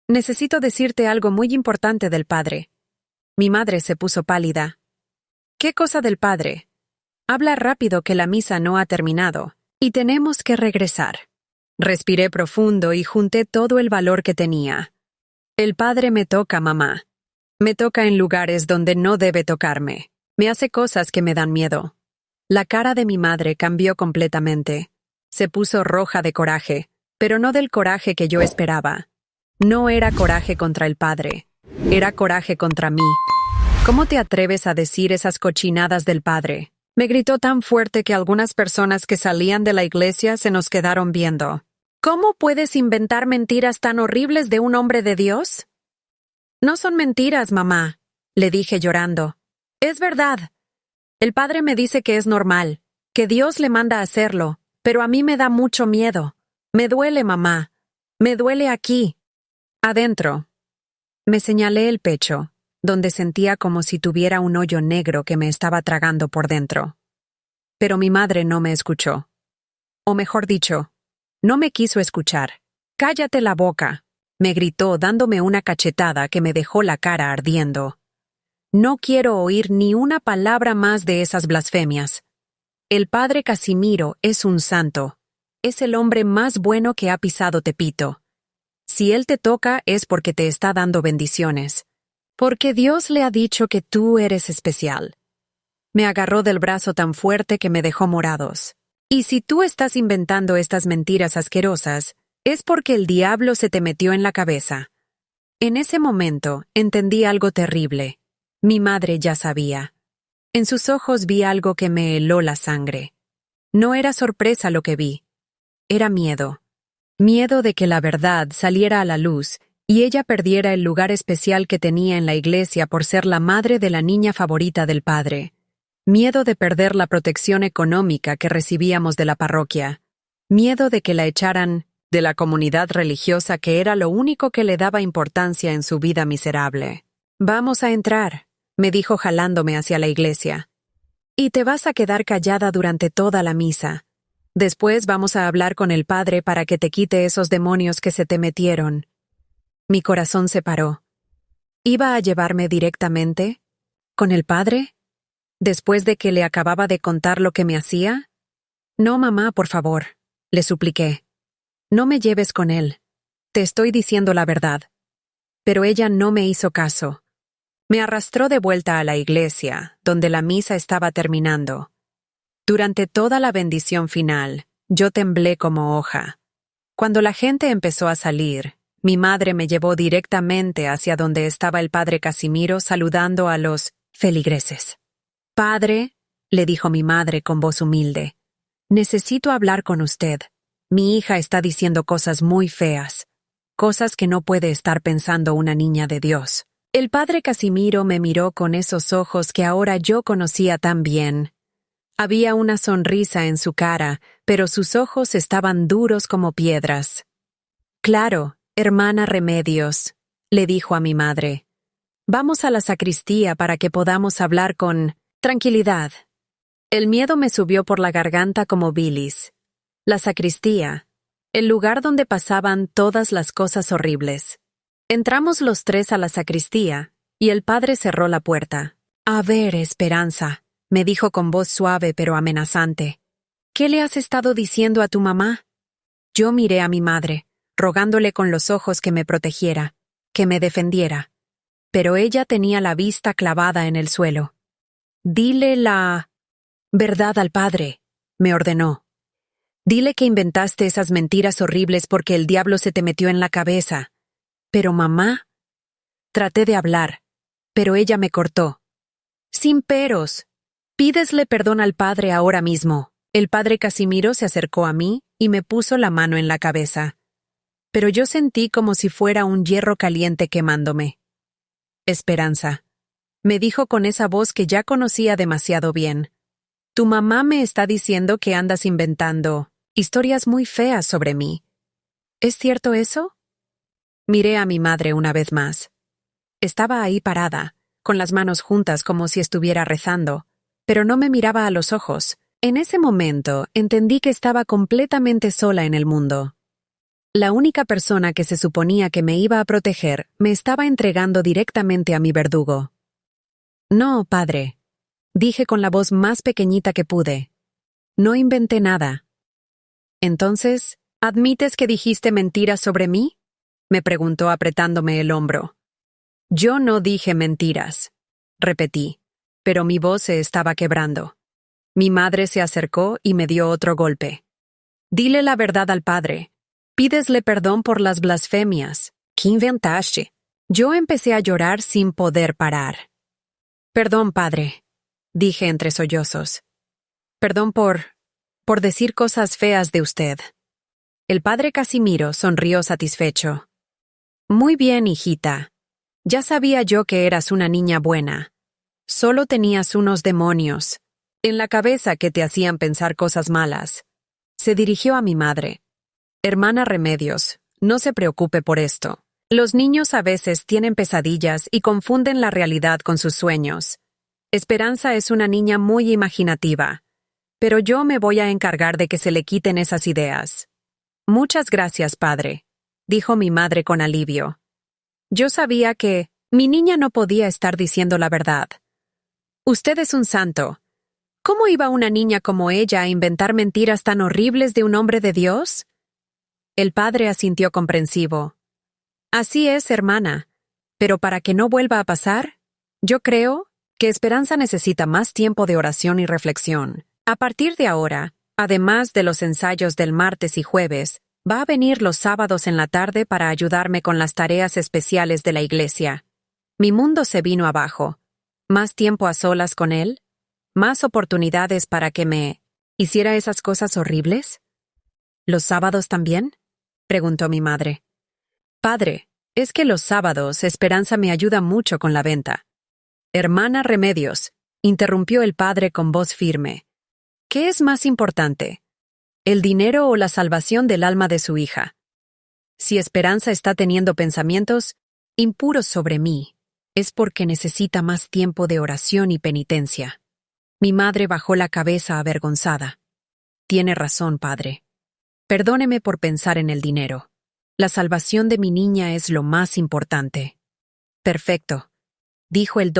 «necesito decirte algo muy importante del padre». Mi madre se puso pálida. «¿Qué cosa del padre? Habla rápido que la misa no ha terminado y tenemos que regresar». Respiré profundo y junté todo el valor que tenía. «El padre me toca, mamá. Me toca en lugares donde no debe tocarme. Me hace cosas que me dan miedo». La cara de mi madre cambió completamente. Se puso roja de coraje, pero no del coraje que yo esperaba. No era coraje contra el padre, era coraje contra mí. «¿Cómo te atreves a decir esas cochinadas del padre?», me gritó tan fuerte que algunas personas que salían de la iglesia se nos quedaron viendo. «¿Cómo puedes inventar mentiras tan horribles de un hombre de Dios?» «No son mentiras, mamá», le dije llorando. «Es verdad. El padre me dice que es normal, que Dios le manda a hacerlo, pero a mí me da mucho miedo. Me duele, mamá. Me duele aquí. Adentro». Me señalé el pecho, donde sentía como si tuviera un hoyo negro que me estaba tragando por dentro. Pero mi madre no me escuchó. O mejor dicho, no me quiso escuchar. «Cállate la boca», me gritó dándome una cachetada que me dejó la cara ardiendo. «No quiero oír ni una palabra más de esas blasfemias. El padre Casimiro es un santo. Es el hombre más bueno que ha pisado Tepito. Si él te toca es porque te está dando bendiciones. Porque Dios le ha dicho que tú eres especial». Me agarró del brazo tan fuerte que me dejó morados. «Y si tú estás inventando estas mentiras asquerosas, es porque el diablo se te metió en la cabeza». En ese momento entendí algo terrible. Mi madre ya sabía. En sus ojos vi algo que me heló la sangre. No era sorpresa lo que vi. Era miedo. Miedo de que la verdad saliera a la luz y ella perdiera el lugar especial que tenía en la iglesia por ser la madre de la niña favorita del padre. Miedo de perder la protección económica que recibíamos de la parroquia. Miedo de que la echaran de la comunidad religiosa que era lo único que le daba importancia en su vida miserable. «Vamos a entrar», me dijo jalándome hacia la iglesia. «Y te vas a quedar callada durante toda la misa. Después vamos a hablar con el padre para que te quite esos demonios que se te metieron». Mi corazón se paró. ¿Iba a llevarme directamente? ¿Con el padre? ¿Después de que le acababa de contar lo que me hacía? «No, mamá, por favor», le supliqué. «No me lleves con él. Te estoy diciendo la verdad». Pero ella no me hizo caso. Me arrastró de vuelta a la iglesia, donde la misa estaba terminando. Durante toda la bendición final, Yo temblé como hoja. Cuando la gente empezó a salir, mi madre me llevó directamente hacia donde estaba el padre Casimiro saludando a los feligreses. «Padre», le dijo mi madre con voz humilde, «necesito hablar con usted. Mi hija está diciendo cosas muy feas, cosas que no puede estar pensando una niña de Dios». El padre Casimiro me miró con esos ojos que ahora yo conocía tan bien. Había una sonrisa en su cara, pero sus ojos estaban duros como piedras. «Claro, hermana Remedios», le dijo a mi madre. «Vamos a la sacristía para que podamos hablar con tranquilidad». El miedo me subió por la garganta como bilis. La sacristía, el lugar donde pasaban todas las cosas horribles. Entramos los tres a la sacristía, y el padre cerró la puerta. «A ver, Esperanza», me dijo con voz suave pero amenazante. «¿Qué le has estado diciendo a tu mamá?» Yo miré a mi madre, rogándole con los ojos que me protegiera, que me defendiera. Pero ella tenía la vista clavada en el suelo. «Dile la verdad al padre», me ordenó. «Dile que inventaste esas mentiras horribles porque el diablo se te metió en la cabeza». «Pero mamá...» Traté de hablar, pero ella me cortó. «Sin peros. Pídesle perdón al padre ahora mismo». El padre Casimiro se acercó a mí y me puso la mano en la cabeza. Pero yo sentí como si fuera un hierro caliente quemándome. «Esperanza», me dijo con esa voz que ya conocía demasiado bien. «Tu mamá me está diciendo que andas inventando historias muy feas sobre mí. ¿Es cierto eso?» Miré a mi madre una vez más. Estaba ahí parada, con las manos juntas como si estuviera rezando, pero no me miraba a los ojos. En ese momento entendí que estaba completamente sola en el mundo. La única persona que se suponía que me iba a proteger me estaba entregando directamente a mi verdugo. «No, padre», dije con la voz más pequeñita que pude. «No inventé nada». «Entonces, ¿admites que dijiste mentiras sobre mí?», me preguntó apretándome el hombro. «Yo no dije mentiras», repetí, pero mi voz se estaba quebrando. Mi madre se acercó y me dio otro golpe. «Dile la verdad al padre. Pídesle perdón por las blasfemias. ¿Qué inventaste?» Yo empecé a llorar sin poder parar. «Perdón, padre», dije entre sollozos. «Perdón por decir cosas feas de usted». El padre Casimiro sonrió satisfecho. «Muy bien, hijita. Ya sabía yo que eras una niña buena. Solo tenías unos demonios en la cabeza que te hacían pensar cosas malas». Se dirigió a mi madre. «Hermana Remedios, no se preocupe por esto. Los niños a veces tienen pesadillas y confunden la realidad con sus sueños. Esperanza es una niña muy imaginativa, pero yo me voy a encargar de que se le quiten esas ideas». «Muchas gracias, padre», dijo mi madre con alivio. Yo sabía que mi niña no podía estar diciendo la verdad. «Usted es un santo. ¿Cómo iba una niña como ella a inventar mentiras tan horribles de un hombre de Dios?» El padre asintió comprensivo. «Así es, hermana. Pero para que no vuelva a pasar, yo creo que Esperanza necesita más tiempo de oración y reflexión. A partir de ahora, además de los ensayos del martes y jueves, va a venir los sábados en la tarde para ayudarme con las tareas especiales de la iglesia». Mi mundo se vino abajo. Más tiempo a solas con él, más oportunidades para que me hiciera esas cosas horribles. ¿Los sábados también?, preguntó mi madre. «Padre, es que los sábados Esperanza me ayuda mucho con la venta». «Hermana Remedios», interrumpió el padre con voz firme. «¿Qué es más importante? ¿El dinero o la salvación del alma de su hija? Si Esperanza está teniendo pensamientos impuros sobre mí, es porque necesita más tiempo de oración y penitencia». Mi madre bajó la cabeza avergonzada. «Tiene razón, padre. Perdóneme por pensar en el dinero. La salvación de mi niña es lo más importante». «Perfecto», dijo el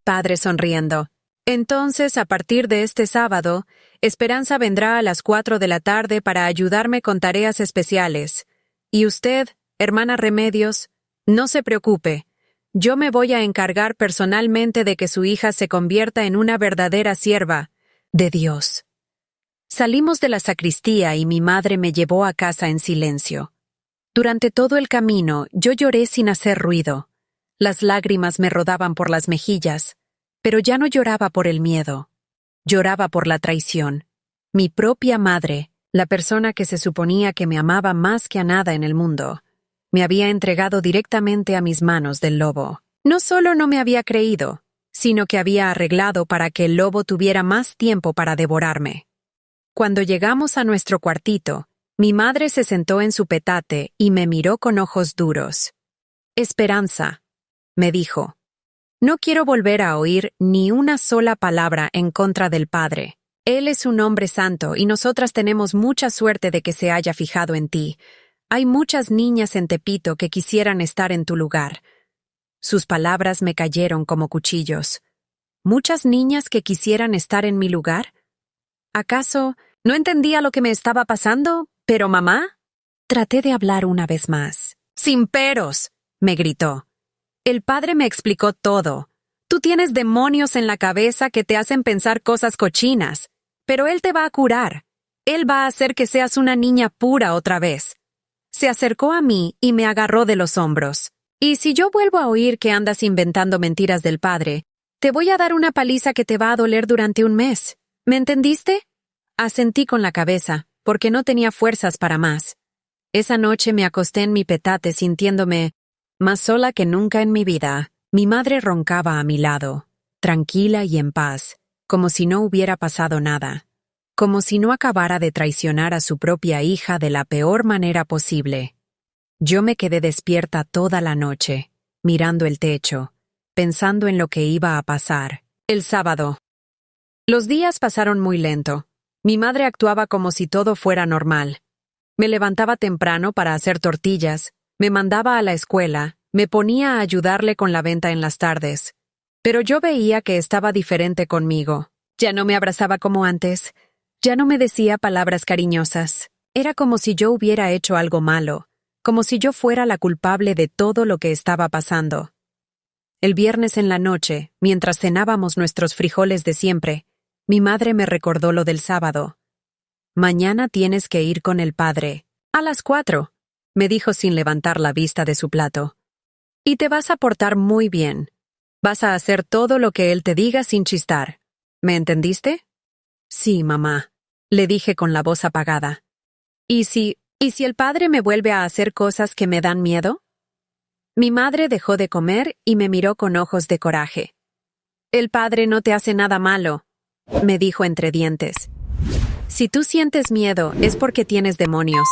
padre sonriendo. «Entonces, a partir de este sábado, Esperanza vendrá a las 4 de la tarde para ayudarme con tareas especiales. Y usted, hermana Remedios, no se preocupe. Yo me voy a encargar personalmente de que su hija se convierta en una verdadera sierva de Dios». Salimos de la sacristía y mi madre me llevó a casa en silencio. Durante todo el camino yo lloré sin hacer ruido. Las lágrimas me rodaban por las mejillas, pero ya no lloraba por el miedo. Lloraba por la traición. Mi propia madre, la persona que se suponía que me amaba más que a nada en el mundo, me había entregado directamente a mis manos del lobo. No solo no me había creído, sino que había arreglado para que el lobo tuviera más tiempo para devorarme. Cuando llegamos a nuestro cuartito, mi madre se sentó en su petate y me miró con ojos duros. «Esperanza», me dijo, «no quiero volver a oír ni una sola palabra en contra del Padre. Él es un hombre santo y nosotras tenemos mucha suerte de que se haya fijado en ti. Hay muchas niñas en Tepito que quisieran estar en tu lugar». Sus palabras me cayeron como cuchillos. ¿Muchas niñas que quisieran estar en mi lugar? ¿Acaso no entendía lo que me estaba pasando? ¿Pero mamá? Traté de hablar una vez más. «Sin peros», me gritó. «El padre me explicó todo. Tú tienes demonios en la cabeza que te hacen pensar cosas cochinas, pero él te va a curar. Él va a hacer que seas una niña pura otra vez». Se acercó a mí y me agarró de los hombros. «Y si yo vuelvo a oír que andas inventando mentiras del padre, te voy a dar una paliza que te va a doler durante un mes. ¿Me entendiste?» Asentí con la cabeza, porque no tenía fuerzas para más. Esa noche me acosté en mi petate sintiéndome más sola que nunca en mi vida. Mi madre roncaba a mi lado, tranquila y en paz, como si no hubiera pasado nada, como si no acabara de traicionar a su propia hija de la peor manera posible. Yo me quedé despierta toda la noche, mirando el techo, pensando en lo que iba a pasar. El sábado. Los días pasaron muy lento. Mi madre actuaba como si todo fuera normal. Me levantaba temprano para hacer tortillas, me mandaba a la escuela, me ponía a ayudarle con la venta en las tardes. Pero yo veía que estaba diferente conmigo. Ya no me abrazaba como antes, ya no me decía palabras cariñosas. Era como si yo hubiera hecho algo malo, como si yo fuera la culpable de todo lo que estaba pasando. El viernes en la noche, mientras cenábamos nuestros frijoles de siempre, mi madre me recordó lo del sábado. «Mañana tienes que ir con el padre. A las 4», me dijo sin levantar la vista de su plato. «Y te vas a portar muy bien. Vas a hacer todo lo que él te diga sin chistar. ¿Me entendiste?» «Sí, mamá», le dije con la voz apagada. ¿Y si el padre me vuelve a hacer cosas que me dan miedo?» Mi madre dejó de comer y me miró con ojos de coraje. «El padre no te hace nada malo», me dijo entre dientes. «Si tú sientes miedo es porque tienes demonios.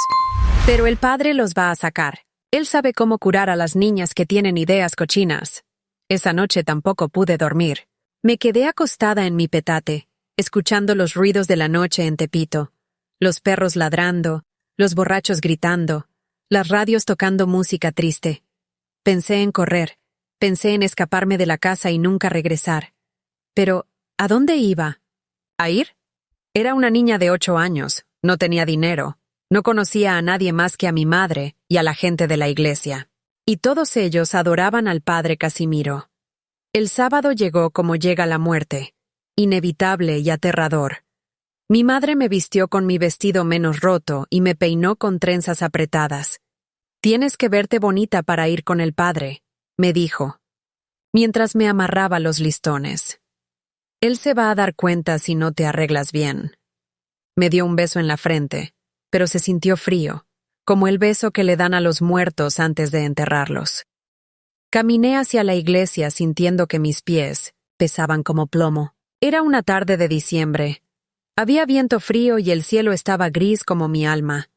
Pero el padre los va a sacar. Él sabe cómo curar a las niñas que tienen ideas cochinas». Esa noche tampoco pude dormir. Me quedé acostada en mi petate, escuchando los ruidos de la noche en Tepito. Los perros ladrando, los borrachos gritando, las radios tocando música triste. Pensé en correr, pensé en escaparme de la casa y nunca regresar. Pero, ¿a dónde iba? ¿A ir? Era una niña de 8 años, no tenía dinero, no conocía a nadie más que a mi madre y a la gente de la iglesia. Y todos ellos adoraban al padre Casimiro. El sábado llegó como llega la muerte, inevitable y aterrador. Mi madre me vistió con mi vestido menos roto y me peinó con trenzas apretadas. «Tienes que verte bonita para ir con el padre», me dijo, mientras me amarraba los listones. «Él se va a dar cuenta si no te arreglas bien». Me dio un beso en la frente, pero se sintió frío, como el beso que le dan a los muertos antes de enterrarlos. Caminé hacia la iglesia sintiendo que mis pies pesaban como plomo. Era una tarde de diciembre. Había viento frío y el cielo estaba gris como mi alma.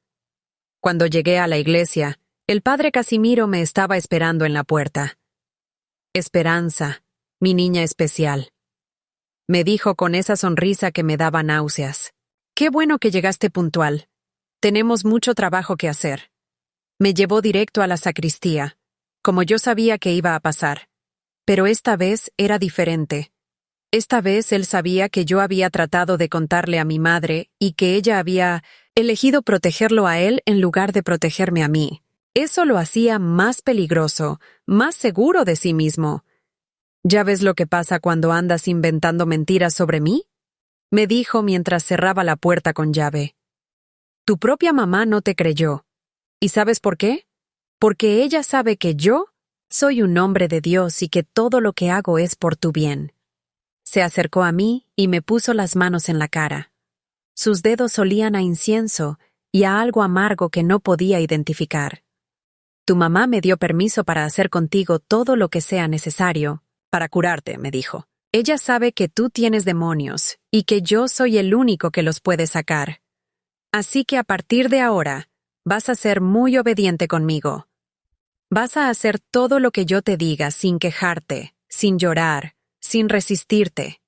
Cuando llegué a la iglesia, el padre Casimiro me estaba esperando en la puerta. «Esperanza, mi niña especial», me dijo con esa sonrisa que me daba náuseas. «Qué bueno que llegaste puntual. Tenemos mucho trabajo que hacer». Me llevó directo a la sacristía, como yo sabía que iba a pasar. Pero esta vez era diferente. Esta vez él sabía que yo había tratado de contarle a mi madre y que ella había elegido protegerlo a él en lugar de protegerme a mí. Eso lo hacía más peligroso, más seguro de sí mismo. «¿Ya ves lo que pasa cuando andas inventando mentiras sobre mí?», me dijo mientras cerraba la puerta con llave. Tu propia mamá no te creyó. ¿Y sabes por qué? Porque ella sabe que yo soy un hombre de Dios y que todo lo que hago es por tu bien. Se acercó a mí y me puso las manos en la cara. Sus dedos olían a incienso y a algo amargo que no podía identificar. Tu mamá me dio permiso para hacer contigo todo lo que sea necesario para curarte, me dijo. Ella sabe que tú tienes demonios y que yo soy el único que los puede sacar. Así que a partir de ahora, vas a ser muy obediente conmigo. Vas a hacer todo lo que yo te diga sin quejarte, sin llorar, sin resistirte.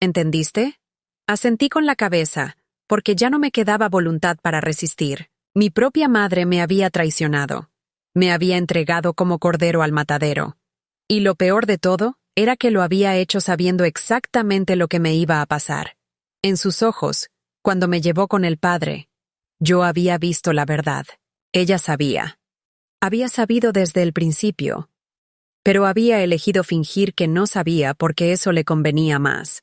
¿Entendiste? Asentí con la cabeza, porque ya no me quedaba voluntad para resistir. Mi propia madre me había traicionado. Me había entregado como cordero al matadero. Y lo peor de todo era que lo había hecho sabiendo exactamente lo que me iba a pasar. En sus ojos, cuando me llevó con el padre, yo había visto la verdad. Ella sabía. Había sabido desde el principio, pero había elegido fingir que no sabía porque eso le convenía más.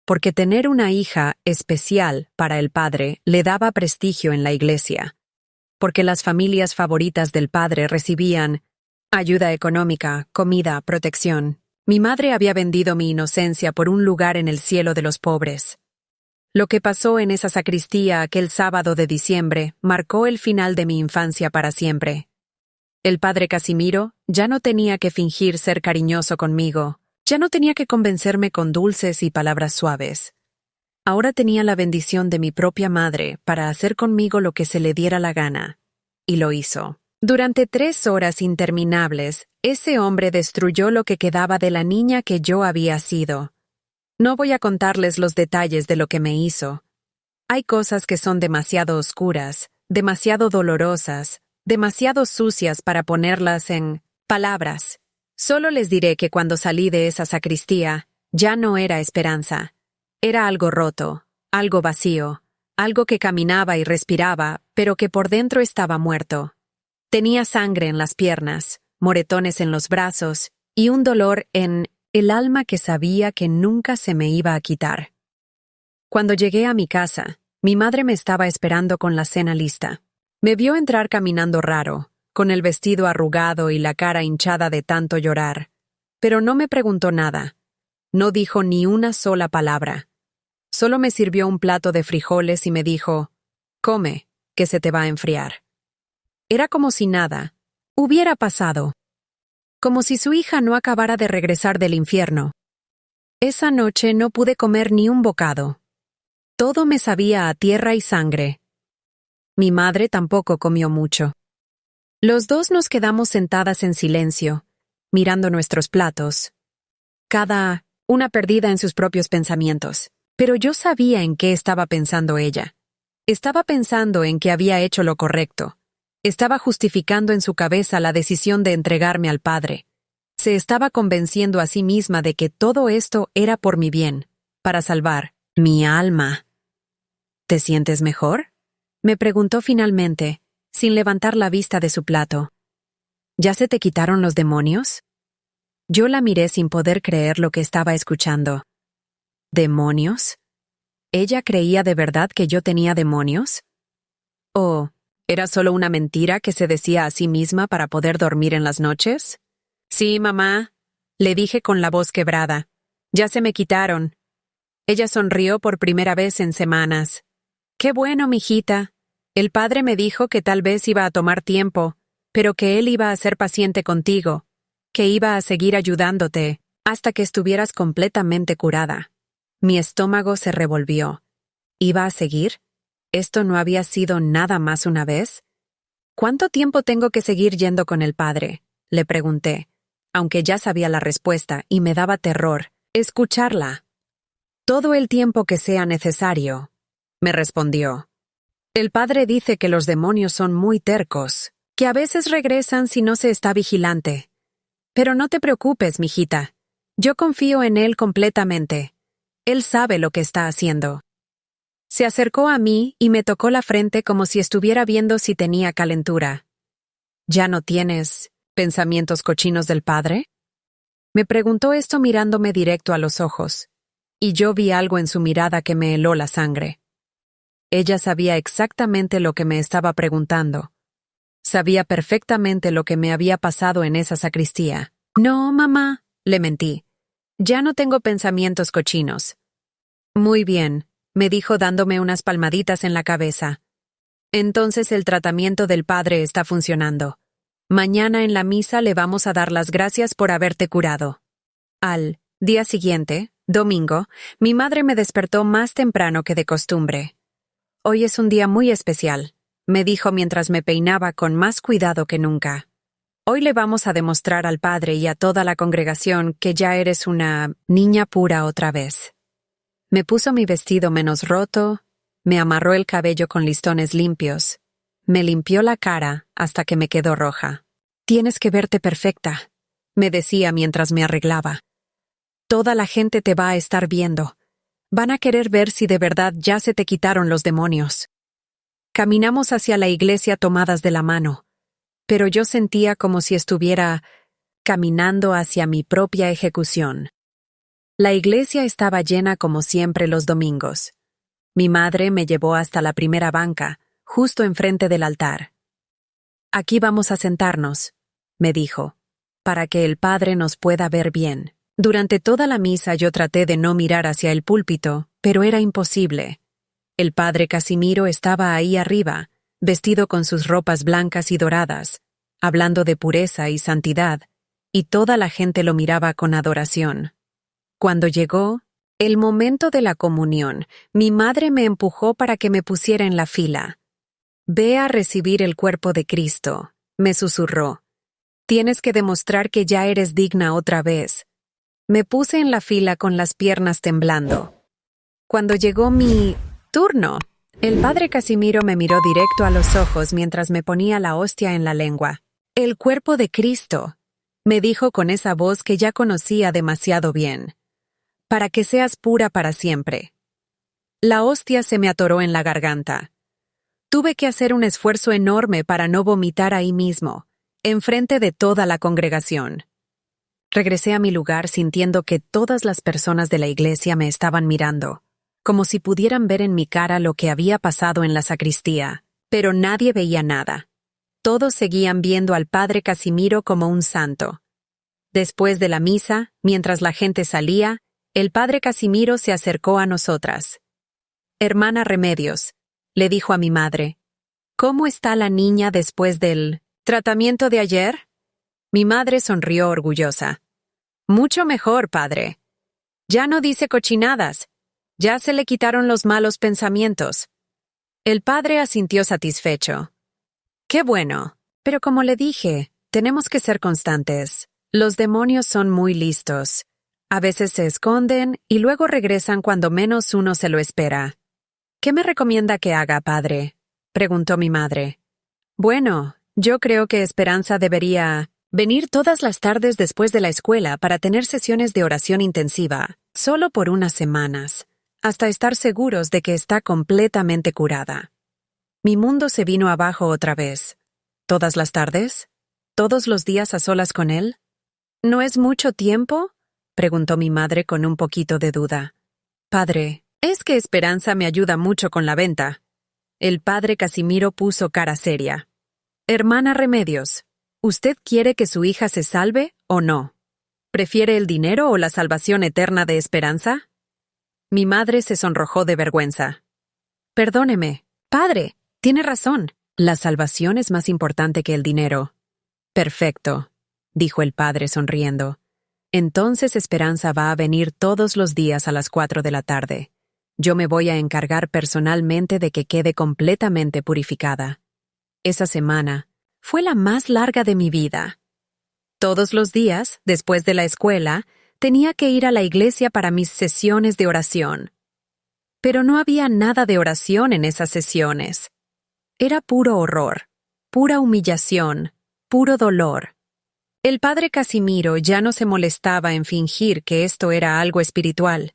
Porque tener una hija especial para el padre le daba prestigio en la iglesia. Porque las familias favoritas del padre recibían ayuda económica, comida, protección. Mi madre había vendido mi inocencia por un lugar en el cielo de los pobres. Lo que pasó en esa sacristía aquel sábado de diciembre marcó el final de mi infancia para siempre. El padre Casimiro ya no tenía que fingir ser cariñoso conmigo, ya no tenía que convencerme con dulces y palabras suaves. Ahora tenía la bendición de mi propia madre para hacer conmigo lo que se le diera la gana. Y lo hizo. Durante 3 horas interminables, ese hombre destruyó lo que quedaba de la niña que yo había sido. No voy a contarles los detalles de lo que me hizo. Hay cosas que son demasiado oscuras, demasiado dolorosas, demasiado sucias para ponerlas en palabras. Solo les diré que cuando salí de esa sacristía, ya no era esperanza. Era algo roto, algo vacío, algo que caminaba y respiraba, pero que por dentro estaba muerto. Tenía sangre en las piernas, moretones en los brazos y un dolor en el alma que sabía que nunca se me iba a quitar. Cuando llegué a mi casa, mi madre me estaba esperando con la cena lista. Me vio entrar caminando raro, con el vestido arrugado y la cara hinchada de tanto llorar, pero no me preguntó nada. No dijo ni una sola palabra. Solo me sirvió un plato de frijoles y me dijo, «Come, que se te va a enfriar». Era como si nada hubiera pasado. Como si su hija no acabara de regresar del infierno. Esa noche no pude comer ni un bocado. Todo me sabía a tierra y sangre. Mi madre tampoco comió mucho. Los dos nos quedamos sentadas en silencio, mirando nuestros platos. Cada una perdida en sus propios pensamientos. Pero yo sabía en qué estaba pensando ella. Estaba pensando en que había hecho lo correcto. Estaba justificando en su cabeza la decisión de entregarme al padre. Se estaba convenciendo a sí misma de que todo esto era por mi bien, para salvar mi alma. ¿Te sientes mejor?, me preguntó finalmente, sin levantar la vista de su plato. ¿Ya se te quitaron los demonios? Yo la miré sin poder creer lo que estaba escuchando. ¿Demonios? ¿Ella creía de verdad que yo tenía demonios? ¿O era solo una mentira que se decía a sí misma para poder dormir en las noches? Sí, mamá, le dije con la voz quebrada. Ya se me quitaron. Ella sonrió por primera vez en semanas. Qué bueno, mijita. El padre me dijo que tal vez iba a tomar tiempo, pero que él iba a ser paciente contigo, que iba a seguir ayudándote hasta que estuvieras completamente curada. Mi estómago se revolvió. ¿Iba a seguir? ¿Esto no había sido nada más una vez? ¿Cuánto tiempo tengo que seguir yendo con el padre?, le pregunté, aunque ya sabía la respuesta y me daba terror escucharla. Todo el tiempo que sea necesario, me respondió. El padre dice que los demonios son muy tercos, que a veces regresan si no se está vigilante. Pero no te preocupes, mijita. Yo confío en él completamente. Él sabe lo que está haciendo. Se acercó a mí y me tocó la frente como si estuviera viendo si tenía calentura. ¿Ya no tienes pensamientos cochinos del padre? Me preguntó esto mirándome directo a los ojos. y yo vi algo en su mirada que me heló la sangre. Ella sabía exactamente lo que me estaba preguntando. Sabía perfectamente lo que me había pasado en esa sacristía. No, mamá, le mentí. Ya no tengo pensamientos cochinos. Muy bien, me dijo dándome unas palmaditas en la cabeza. Entonces el tratamiento del padre está funcionando. Mañana en la misa le vamos a dar las gracias por haberte curado. Al día siguiente, domingo, mi madre me despertó más temprano que de costumbre. Hoy es un día muy especial, me dijo mientras me peinaba con más cuidado que nunca. Hoy le vamos a demostrar al padre y a toda la congregación que ya eres una niña pura otra vez. Me puso mi vestido menos roto, me amarró el cabello con listones limpios, me limpió la cara hasta que me quedó roja. Tienes que verte perfecta, me decía mientras me arreglaba. Toda la gente te va a estar viendo. Van a querer ver si de verdad ya se te quitaron los demonios. Caminamos hacia la iglesia tomadas de la mano, pero yo sentía como si estuviera caminando hacia mi propia ejecución. La iglesia estaba llena como siempre los domingos. Mi madre me llevó hasta la primera banca, justo enfrente del altar. Aquí vamos a sentarnos, me dijo, para que el padre nos pueda ver bien. Durante toda la misa yo traté de no mirar hacia el púlpito, pero era imposible. El padre Casimiro estaba ahí arriba, vestido con sus ropas blancas y doradas, hablando de pureza y santidad, y toda la gente lo miraba con adoración. Cuando llegó el momento de la comunión, mi madre me empujó para que me pusiera en la fila. «Ve a recibir el cuerpo de Cristo», me susurró. «Tienes que demostrar que ya eres digna otra vez». Me puse en la fila con las piernas temblando. Cuando llegó mi turno, el padre Casimiro me miró directo a los ojos mientras me ponía la hostia en la lengua. «El cuerpo de Cristo», me dijo con esa voz que ya conocía demasiado bien. «Para que seas pura para siempre». La hostia se me atoró en la garganta. Tuve que hacer un esfuerzo enorme para no vomitar ahí mismo, enfrente de toda la congregación. Regresé a mi lugar sintiendo que todas las personas de la iglesia me estaban mirando, como si pudieran ver en mi cara lo que había pasado en la sacristía, pero nadie veía nada. Todos seguían viendo al padre Casimiro como un santo. Después de la misa, mientras la gente salía, el padre Casimiro se acercó a nosotras. «Hermana Remedios», le dijo a mi madre, «¿cómo está la niña después del tratamiento de ayer?» Mi madre sonrió orgullosa. «Mucho mejor, padre. Ya no dice cochinadas. Ya se le quitaron los malos pensamientos». El padre asintió satisfecho. «Qué bueno. Pero como le dije, tenemos que ser constantes. Los demonios son muy listos. A veces se esconden y luego regresan cuando menos uno se lo espera». «¿Qué me recomienda que haga, padre?», preguntó mi madre. «Bueno, yo creo que Esperanza debería venir todas las tardes después de la escuela para tener sesiones de oración intensiva, solo por unas semanas, hasta estar seguros de que está completamente curada». Mi mundo se vino abajo otra vez. ¿Todas las tardes? ¿Todos los días a solas con él? ¿No es mucho tiempo?, preguntó mi madre con un poquito de duda. «Padre, es que Esperanza me ayuda mucho con la venta». El padre Casimiro puso cara seria. «Hermana Remedios, ¿usted quiere que su hija se salve o no? ¿Prefiere el dinero o la salvación eterna de Esperanza?» Mi madre se sonrojó de vergüenza. «Perdóneme, padre, tiene razón. La salvación es más importante que el dinero». «Perfecto», dijo el padre sonriendo. «Entonces Esperanza va a venir todos los días a las 4 de la tarde. Yo me voy a encargar personalmente de que quede completamente purificada». Esa semana fue la más larga de mi vida. Todos los días, después de la escuela, tenía que ir a la iglesia para mis sesiones de oración. Pero no había nada de oración en esas sesiones. Era puro horror, pura humillación, puro dolor. El padre Casimiro ya no se molestaba en fingir que esto era algo espiritual.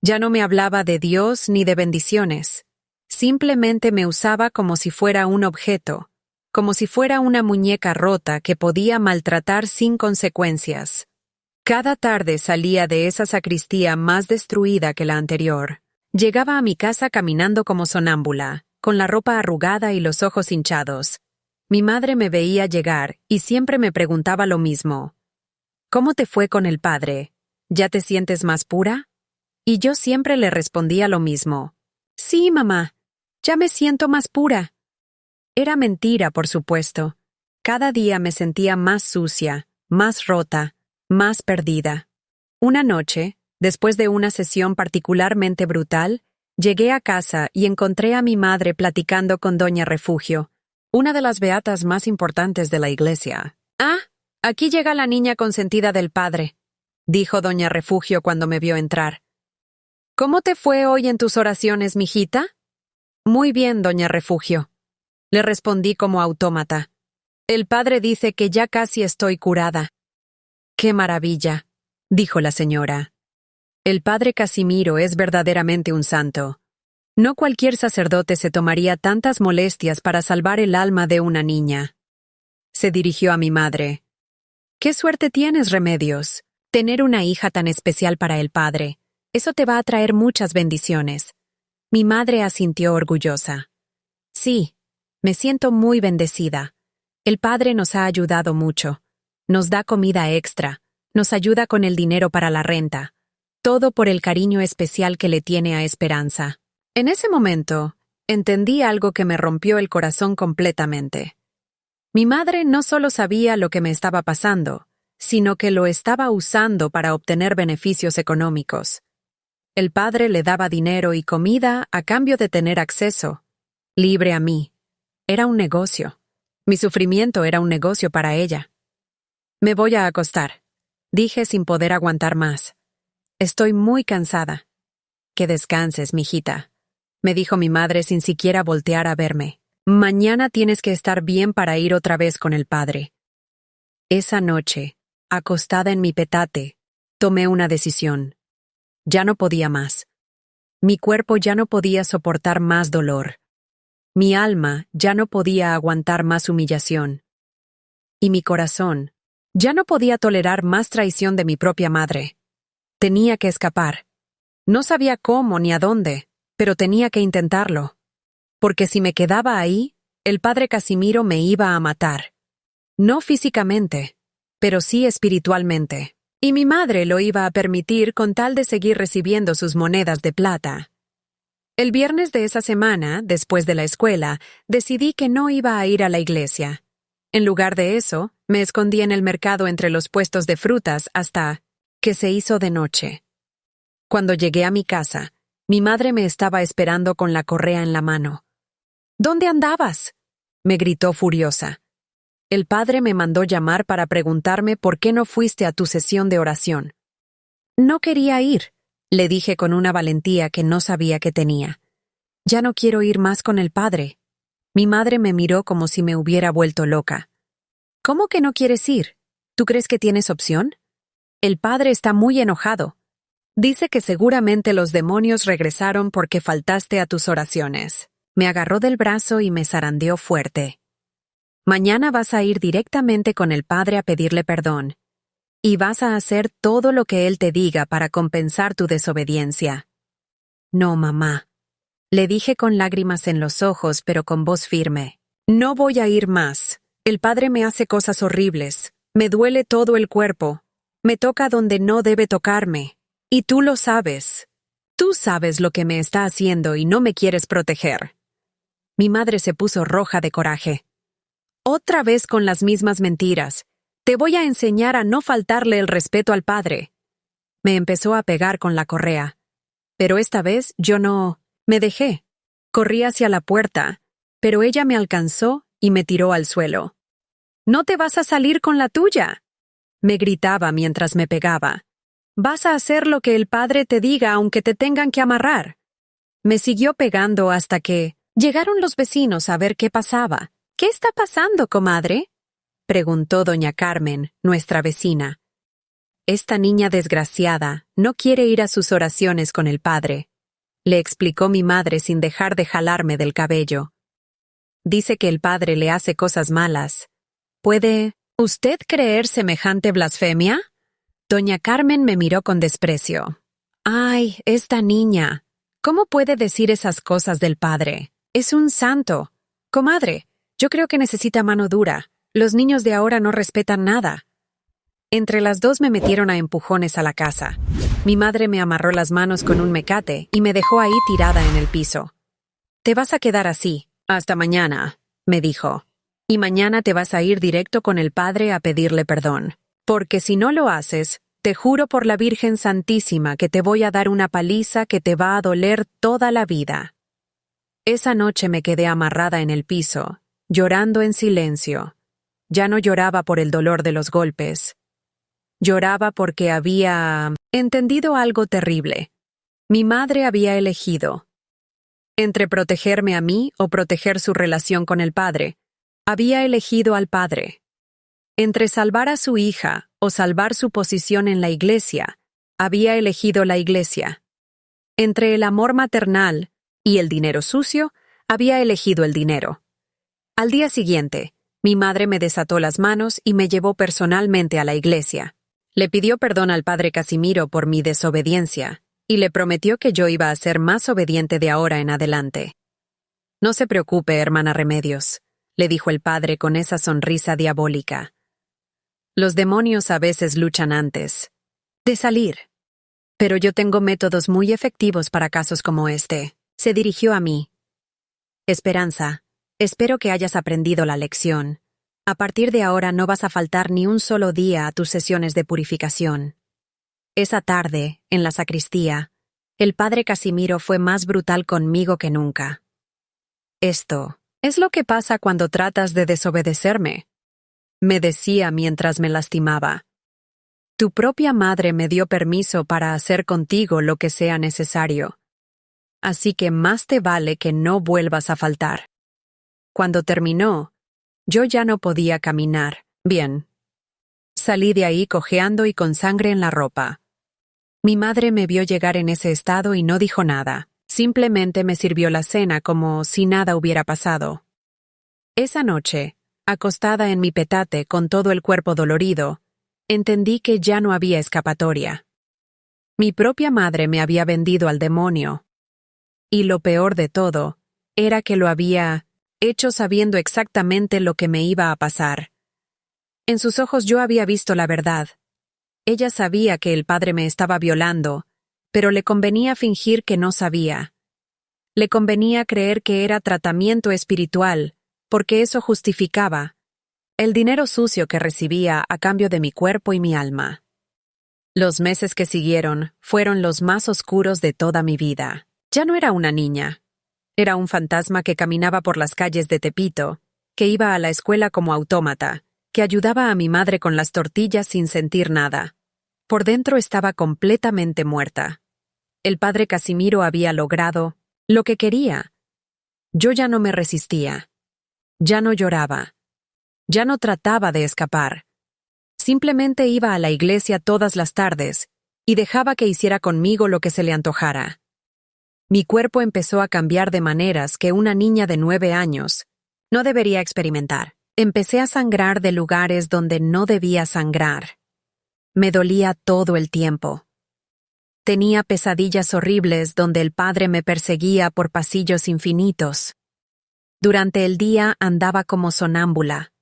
Ya no me hablaba de Dios ni de bendiciones. Simplemente me usaba como si fuera un objeto, como si fuera una muñeca rota que podía maltratar sin consecuencias. Cada tarde salía de esa sacristía más destruida que la anterior. Llegaba a mi casa caminando como sonámbula, con la ropa arrugada y los ojos hinchados. Mi madre me veía llegar y siempre me preguntaba lo mismo. ¿Cómo te fue con el padre? ¿Ya te sientes más pura? Y yo siempre le respondía lo mismo. Sí, mamá, ya me siento más pura. Era mentira, por supuesto. Cada día me sentía más sucia, más rota, más perdida. Una noche, después de una sesión particularmente brutal, llegué a casa y encontré a mi madre platicando con Doña Refugio, una de las beatas más importantes de la iglesia. «Ah, aquí llega la niña consentida del padre», dijo Doña Refugio cuando me vio entrar. «¿Cómo te fue hoy en tus oraciones, mijita?» «Muy bien, Doña Refugio», le respondí como autómata. «El padre dice que ya casi estoy curada». «¡Qué maravilla!», dijo la señora. «El padre Casimiro es verdaderamente un santo. No cualquier sacerdote se tomaría tantas molestias para salvar el alma de una niña». Se dirigió a mi madre. «¡Qué suerte tienes, Remedios! Tener una hija tan especial para el padre. Eso te va a traer muchas bendiciones». Mi madre asintió orgullosa. «Sí, me siento muy bendecida. El padre nos ha ayudado mucho. Nos da comida extra, nos ayuda con el dinero para la renta. Todo por el cariño especial que le tiene a Esperanza». En ese momento, entendí algo que me rompió el corazón completamente. Mi madre no solo sabía lo que me estaba pasando, sino que lo estaba usando para obtener beneficios económicos. El padre le daba dinero y comida a cambio de tener acceso, libre a mí. Era un negocio. Mi sufrimiento era un negocio para ella. «Me voy a acostar», dije sin poder aguantar más. «Estoy muy cansada». «Que descanses, mijita», me dijo mi madre sin siquiera voltear a verme. «Mañana tienes que estar bien para ir otra vez con el padre». Esa noche, acostada en mi petate, tomé una decisión. Ya no podía más. Mi cuerpo ya no podía soportar más dolor. Mi alma ya no podía aguantar más humillación. Y mi corazón ya no podía tolerar más traición de mi propia madre. Tenía que escapar. No sabía cómo ni a dónde, pero tenía que intentarlo. Porque si me quedaba ahí, el padre Casimiro me iba a matar. No físicamente, pero sí espiritualmente. Y mi madre lo iba a permitir con tal de seguir recibiendo sus monedas de plata. El viernes de esa semana, después de la escuela, decidí que no iba a ir a la iglesia. En lugar de eso, me escondí en el mercado entre los puestos de frutas hasta que se hizo de noche. Cuando llegué a mi casa, mi madre me estaba esperando con la correa en la mano. «¿Dónde andabas?», me gritó furiosa. «El padre me mandó llamar para preguntarme por qué no fuiste a tu sesión de oración». «No quería ir», le dije con una valentía que no sabía que tenía. «Ya no quiero ir más con el padre». Mi madre me miró como si me hubiera vuelto loca. «¿Cómo que no quieres ir? ¿Tú crees que tienes opción? El padre está muy enojado. Dice que seguramente los demonios regresaron porque faltaste a tus oraciones». Me agarró del brazo y me zarandeó fuerte. «Mañana vas a ir directamente con el padre a pedirle perdón. Y vas a hacer todo lo que él te diga para compensar tu desobediencia». «No, mamá», le dije con lágrimas en los ojos pero con voz firme. «No voy a ir más. El padre me hace cosas horribles. Me duele todo el cuerpo. Me toca donde no debe tocarme. Y tú lo sabes. Tú sabes lo que me está haciendo y no me quieres proteger». Mi madre se puso roja de coraje. «Otra vez con las mismas mentiras. Te voy a enseñar a no faltarle el respeto al padre». Me empezó a pegar con la correa. Pero esta vez yo no... Me dejé. Corrí hacia la puerta, pero ella me alcanzó y me tiró al suelo. «¿No te vas a salir con la tuya?», me gritaba mientras me pegaba. «Vas a hacer lo que el padre te diga aunque te tengan que amarrar». Me siguió pegando hasta que llegaron los vecinos a ver qué pasaba. «¿Qué está pasando, comadre?», preguntó doña Carmen, nuestra vecina. «Esta niña desgraciada no quiere ir a sus oraciones con el padre», le explicó mi madre sin dejar de jalarme del cabello. «Dice que el padre le hace cosas malas. ¿Puede usted creer semejante blasfemia?». Doña Carmen me miró con desprecio. «Ay, esta niña. ¿Cómo puede decir esas cosas del padre? Es un santo. Comadre, yo creo que necesita mano dura. Los niños de ahora no respetan nada». Entre las dos me metieron a empujones a la casa. Mi madre me amarró las manos con un mecate y me dejó ahí tirada en el piso. «Te vas a quedar así, hasta mañana», me dijo. «Y mañana te vas a ir directo con el padre a pedirle perdón. Porque si no lo haces, te juro por la Virgen Santísima que te voy a dar una paliza que te va a doler toda la vida». Esa noche me quedé amarrada en el piso, llorando en silencio. Ya no lloraba por el dolor de los golpes. Lloraba porque había entendido algo terrible. Mi madre había elegido entre protegerme a mí o proteger su relación con el padre. Había elegido al padre. Entre salvar a su hija o salvar su posición en la iglesia, había elegido la iglesia. Entre el amor maternal y el dinero sucio, había elegido el dinero. Al día siguiente, mi madre me desató las manos y me llevó personalmente a la iglesia. Le pidió perdón al padre Casimiro por mi desobediencia y le prometió que yo iba a ser más obediente de ahora en adelante. «No se preocupe, hermana Remedios», le dijo el padre con esa sonrisa diabólica. «Los demonios a veces luchan antes de salir. Pero yo tengo métodos muy efectivos para casos como este». Se dirigió a mí. «Esperanza, espero que hayas aprendido la lección. A partir de ahora no vas a faltar ni un solo día a tus sesiones de purificación». Esa tarde, en la sacristía, el padre Casimiro fue más brutal conmigo que nunca. «Esto es lo que pasa cuando tratas de desobedecerme», me decía mientras me lastimaba. «Tu propia madre me dio permiso para hacer contigo lo que sea necesario. Así que más te vale que no vuelvas a faltar». Cuando terminó, yo ya no podía caminar bien. Salí de ahí cojeando y con sangre en la ropa. Mi madre me vio llegar en ese estado y no dijo nada. Simplemente me sirvió la cena como si nada hubiera pasado. Esa noche, acostada en mi petate con todo el cuerpo dolorido, entendí que ya no había escapatoria. Mi propia madre me había vendido al demonio. Y lo peor de todo era que lo había hecho sabiendo exactamente lo que me iba a pasar. En sus ojos yo había visto la verdad. Ella sabía que el padre me estaba violando, pero le convenía fingir que no sabía. Le convenía creer que era tratamiento espiritual, porque eso justificaba el dinero sucio que recibía a cambio de mi cuerpo y mi alma. Los meses que siguieron fueron los más oscuros de toda mi vida. Ya no era una niña. Era un fantasma que caminaba por las calles de Tepito, que iba a la escuela como autómata, que ayudaba a mi madre con las tortillas sin sentir nada. Por dentro estaba completamente muerta. El padre Casimiro había logrado lo que quería. Yo ya no me resistía. Ya no lloraba. Ya no trataba de escapar. Simplemente iba a la iglesia todas las tardes y dejaba que hiciera conmigo lo que se le antojara. Mi cuerpo empezó a cambiar de maneras que una niña de 9 años no debería experimentar. Empecé a sangrar de lugares donde no debía sangrar. Me dolía todo el tiempo. Tenía pesadillas horribles donde el padre me perseguía por pasillos infinitos. Durante el día andaba como sonámbula,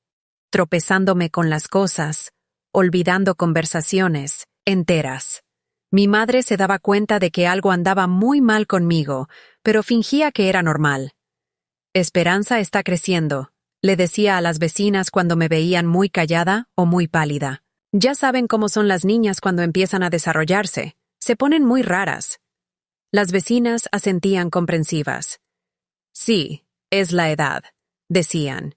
tropezándome con las cosas, olvidando conversaciones enteras. Mi madre se daba cuenta de que algo andaba muy mal conmigo, pero fingía que era normal. «Esperanza está creciendo», le decía a las vecinas cuando me veían muy callada o muy pálida. «Ya saben cómo son las niñas cuando empiezan a desarrollarse. Se ponen muy raras». Las vecinas asentían comprensivas. «Sí, es la edad», decían.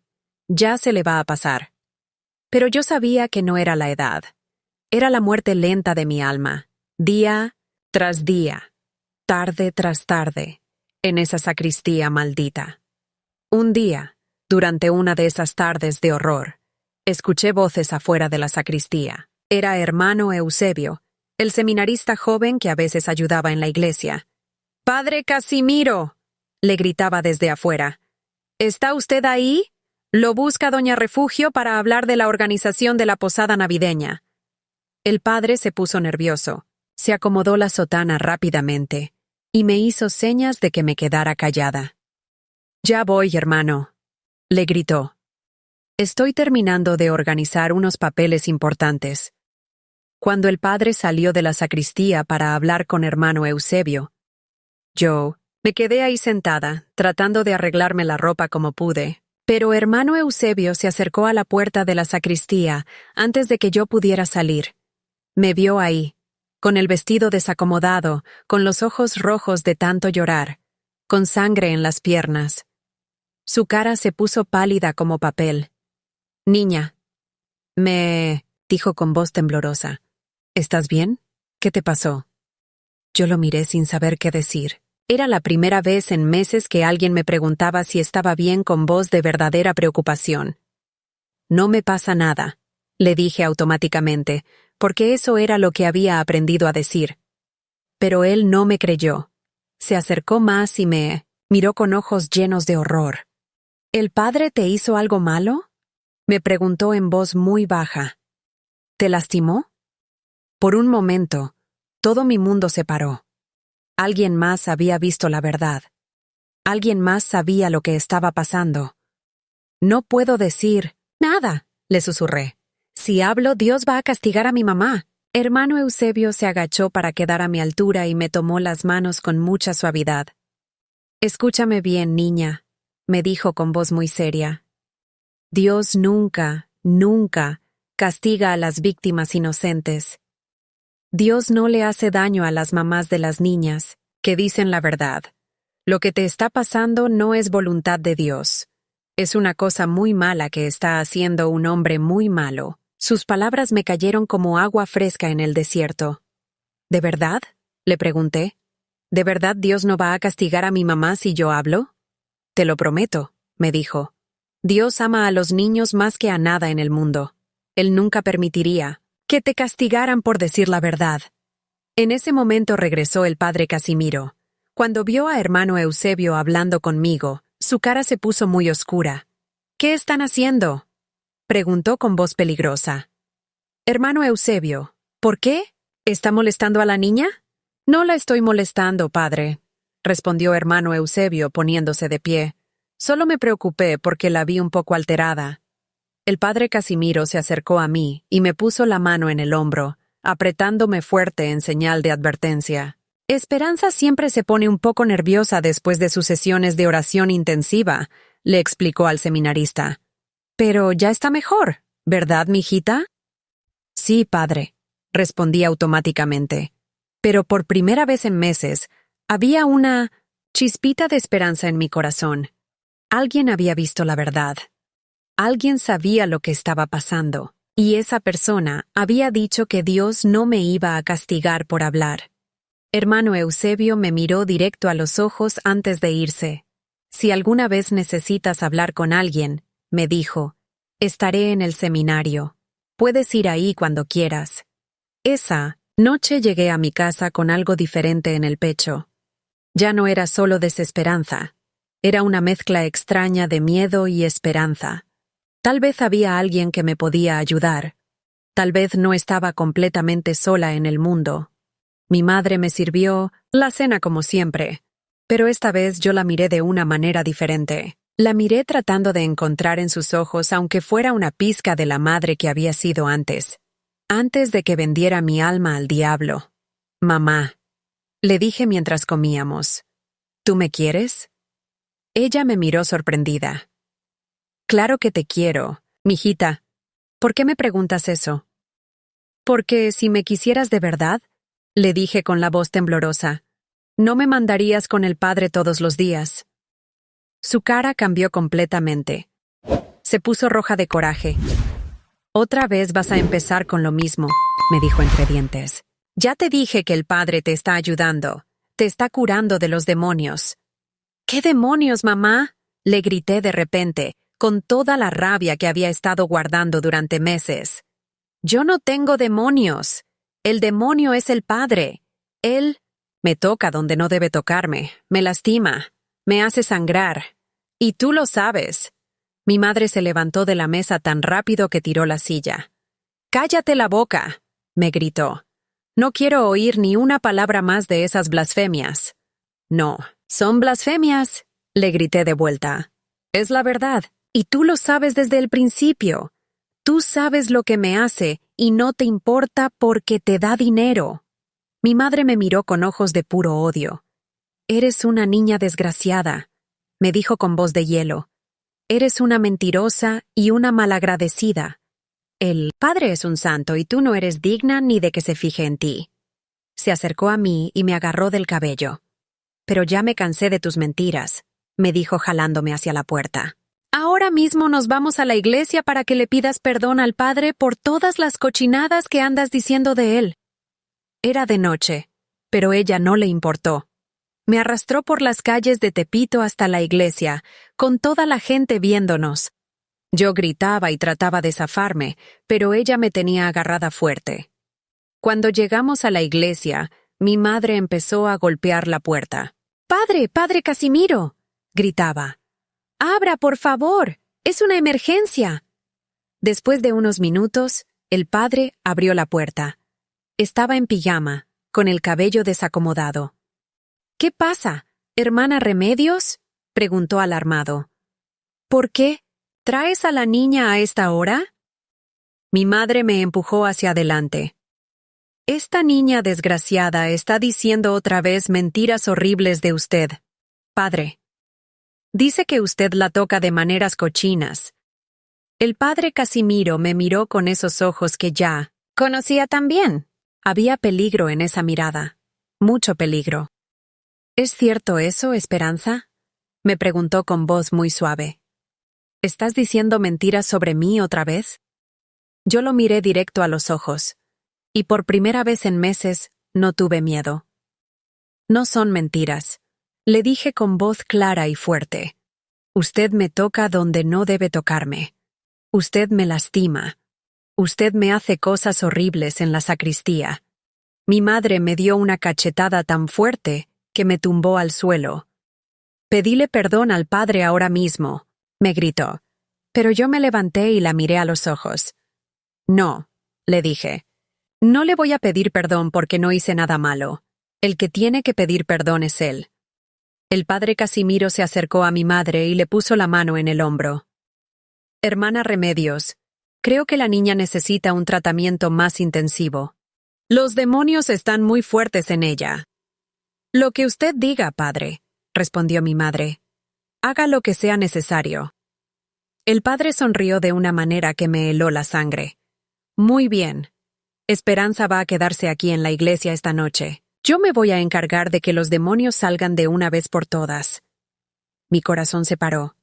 «Ya se le va a pasar». Pero yo sabía que no era la edad. Era la muerte lenta de mi alma. Día tras día, tarde tras tarde, en esa sacristía maldita. Un día, durante una de esas tardes de horror, escuché voces afuera de la sacristía. Era hermano Eusebio, el seminarista joven que a veces ayudaba en la iglesia. «¡Padre Casimiro!», le gritaba desde afuera. «¿Está usted ahí? Lo busca doña Refugio para hablar de la organización de la posada navideña». El padre se puso nervioso, se acomodó la sotana rápidamente y me hizo señas de que me quedara callada. «Ya voy, hermano», le gritó. «Estoy terminando de organizar unos papeles importantes». Cuando el padre salió de la sacristía para hablar con hermano Eusebio, yo me quedé ahí sentada, tratando de arreglarme la ropa como pude, pero hermano Eusebio se acercó a la puerta de la sacristía antes de que yo pudiera salir. Me vio ahí, con el vestido desacomodado, con los ojos rojos de tanto llorar, con sangre en las piernas. Su cara se puso pálida como papel. «Niña», me dijo con voz temblorosa. «¿Estás bien? ¿Qué te pasó?» Yo lo miré sin saber qué decir. Era la primera vez en meses que alguien me preguntaba si estaba bien con voz de verdadera preocupación. «No me pasa nada», le dije automáticamente, porque eso era lo que había aprendido a decir. Pero él no me creyó. Se acercó más y me miró con ojos llenos de horror. «¿El padre te hizo algo malo?», me preguntó en voz muy baja. «¿Te lastimó?». Por un momento, todo mi mundo se paró. Alguien más había visto la verdad. Alguien más sabía lo que estaba pasando. «No puedo decir nada», le susurré. «Si hablo, Dios va a castigar a mi mamá». Hermano Eusebio se agachó para quedar a mi altura y me tomó las manos con mucha suavidad. «Escúchame bien, niña», me dijo con voz muy seria. «Dios nunca, nunca castiga a las víctimas inocentes. Dios no le hace daño a las mamás de las niñas, que dicen la verdad. Lo que te está pasando no es voluntad de Dios. Es una cosa muy mala que está haciendo un hombre muy malo». Sus palabras me cayeron como agua fresca en el desierto. «¿De verdad?», le pregunté. «¿De verdad Dios no va a castigar a mi mamá si yo hablo?». «Te lo prometo», me dijo. «Dios ama a los niños más que a nada en el mundo. Él nunca permitiría que te castigaran por decir la verdad». En ese momento regresó el padre Casimiro. Cuando vio a hermano Eusebio hablando conmigo, su cara se puso muy oscura. «¿Qué están haciendo?», preguntó con voz peligrosa. «Hermano Eusebio, ¿por qué? ¿Está molestando a la niña?». «No la estoy molestando, padre», respondió hermano Eusebio poniéndose de pie. «Solo me preocupé porque la vi un poco alterada». El padre Casimiro se acercó a mí y me puso la mano en el hombro, apretándome fuerte en señal de advertencia. «Esperanza siempre se pone un poco nerviosa después de sus sesiones de oración intensiva», le explicó al seminarista. «Pero ya está mejor, ¿verdad, mijita?». «Sí, padre», respondí automáticamente. Pero por primera vez en meses, había una chispita de esperanza en mi corazón. Alguien había visto la verdad. Alguien sabía lo que estaba pasando, y esa persona había dicho que Dios no me iba a castigar por hablar. Hermano Eusebio me miró directo a los ojos antes de irse. «Si alguna vez necesitas hablar con alguien», me dijo, «estaré en el seminario. Puedes ir ahí cuando quieras». Esa noche llegué a mi casa con algo diferente en el pecho. Ya no era solo desesperanza. Era una mezcla extraña de miedo y esperanza. Tal vez había alguien que me podía ayudar. Tal vez no estaba completamente sola en el mundo. Mi madre me sirvió la cena como siempre, pero esta vez yo la miré de una manera diferente. La miré tratando de encontrar en sus ojos aunque fuera una pizca de la madre que había sido antes de que vendiera mi alma al diablo. «Mamá», le dije mientras comíamos, «¿tú me quieres?». Ella me miró sorprendida. «Claro que te quiero, mijita. ¿Por qué me preguntas eso?». «Porque si me quisieras de verdad», le dije con la voz temblorosa, «no me mandarías con el padre todos los días». Su cara cambió completamente. Se puso roja de coraje. «Otra vez vas a empezar con lo mismo», me dijo entre dientes. «Ya te dije que el padre te está ayudando. Te está curando de los demonios». «¿Qué demonios, mamá?», le grité de repente, con toda la rabia que había estado guardando durante meses. «Yo no tengo demonios. El demonio es el padre. Él me toca donde no debe tocarme, me lastima, me hace sangrar. Y tú lo sabes». Mi madre se levantó de la mesa tan rápido que tiró la silla. «¡Cállate la boca!», me gritó. No quiero oír ni una palabra más de esas blasfemias. No, son blasfemias, le grité de vuelta. Es la verdad, y tú lo sabes desde el principio. Tú sabes lo que me hace y no te importa porque te da dinero. Mi madre me miró con ojos de puro odio. Eres una niña desgraciada, me dijo con voz de hielo. Eres una mentirosa y una malagradecida. El padre es un santo y tú no eres digna ni de que se fije en ti. Se acercó a mí y me agarró del cabello. Pero ya me cansé de tus mentiras, me dijo jalándome hacia la puerta. Ahora mismo nos vamos a la iglesia para que le pidas perdón al padre por todas las cochinadas que andas diciendo de él. Era de noche, pero ella no le importó. Me arrastró por las calles de Tepito hasta la iglesia, con toda la gente viéndonos. Yo gritaba y trataba de zafarme, pero ella me tenía agarrada fuerte. Cuando llegamos a la iglesia, mi madre empezó a golpear la puerta. «¡Padre, padre Casimiro!», gritaba. «¡Abra, por favor! ¡Es una emergencia!». Después de unos minutos, el padre abrió la puerta. Estaba en pijama, con el cabello desacomodado. «¿Qué pasa, hermana Remedios?», preguntó alarmado. «¿Por qué? ¿Traes a la niña a esta hora?». Mi madre me empujó hacia adelante. «Esta niña desgraciada está diciendo otra vez mentiras horribles de usted, padre. Dice que usted la toca de maneras cochinas». El padre Casimiro me miró con esos ojos que ya conocía tan bien. Había peligro en esa mirada, mucho peligro. «¿Es cierto eso, Esperanza?», me preguntó con voz muy suave. «¿Estás diciendo mentiras sobre mí otra vez?». Yo lo miré directo a los ojos, y por primera vez en meses no tuve miedo. «No son mentiras», le dije con voz clara y fuerte. «Usted me toca donde no debe tocarme. Usted me lastima. Usted me hace cosas horribles en la sacristía». Mi madre me dio una cachetada tan fuerte que me tumbó al suelo. «Pedíle perdón al padre ahora mismo», me gritó. Pero yo me levanté y la miré a los ojos. «No», le dije. «No le voy a pedir perdón porque no hice nada malo. El que tiene que pedir perdón es él». El padre Casimiro se acercó a mi madre y le puso la mano en el hombro. «Hermana Remedios, creo que la niña necesita un tratamiento más intensivo. Los demonios están muy fuertes en ella». «Lo que usted diga, padre», respondió mi madre. «Haga lo que sea necesario». El padre sonrió de una manera que me heló la sangre. «Muy bien. Esperanza va a quedarse aquí en la iglesia esta noche. Yo me voy a encargar de que los demonios salgan de una vez por todas». Mi corazón se paró.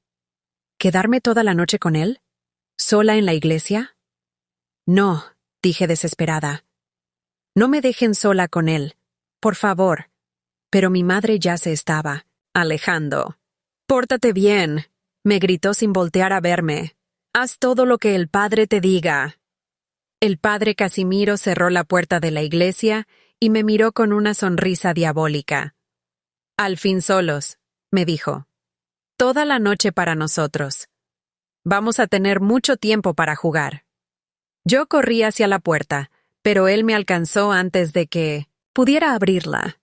¿Quedarme toda la noche con él? ¿Sola en la iglesia? «No», dije desesperada. «No me dejen sola con él. Por favor». Pero mi madre ya se estaba alejando. «Pórtate bien», me gritó sin voltear a verme. «Haz todo lo que el padre te diga». El padre Casimiro cerró la puerta de la iglesia y me miró con una sonrisa diabólica. «Al fin solos», me dijo. «Toda la noche para nosotros. Vamos a tener mucho tiempo para jugar». Yo corrí hacia la puerta, pero él me alcanzó antes de que pudiera abrirla.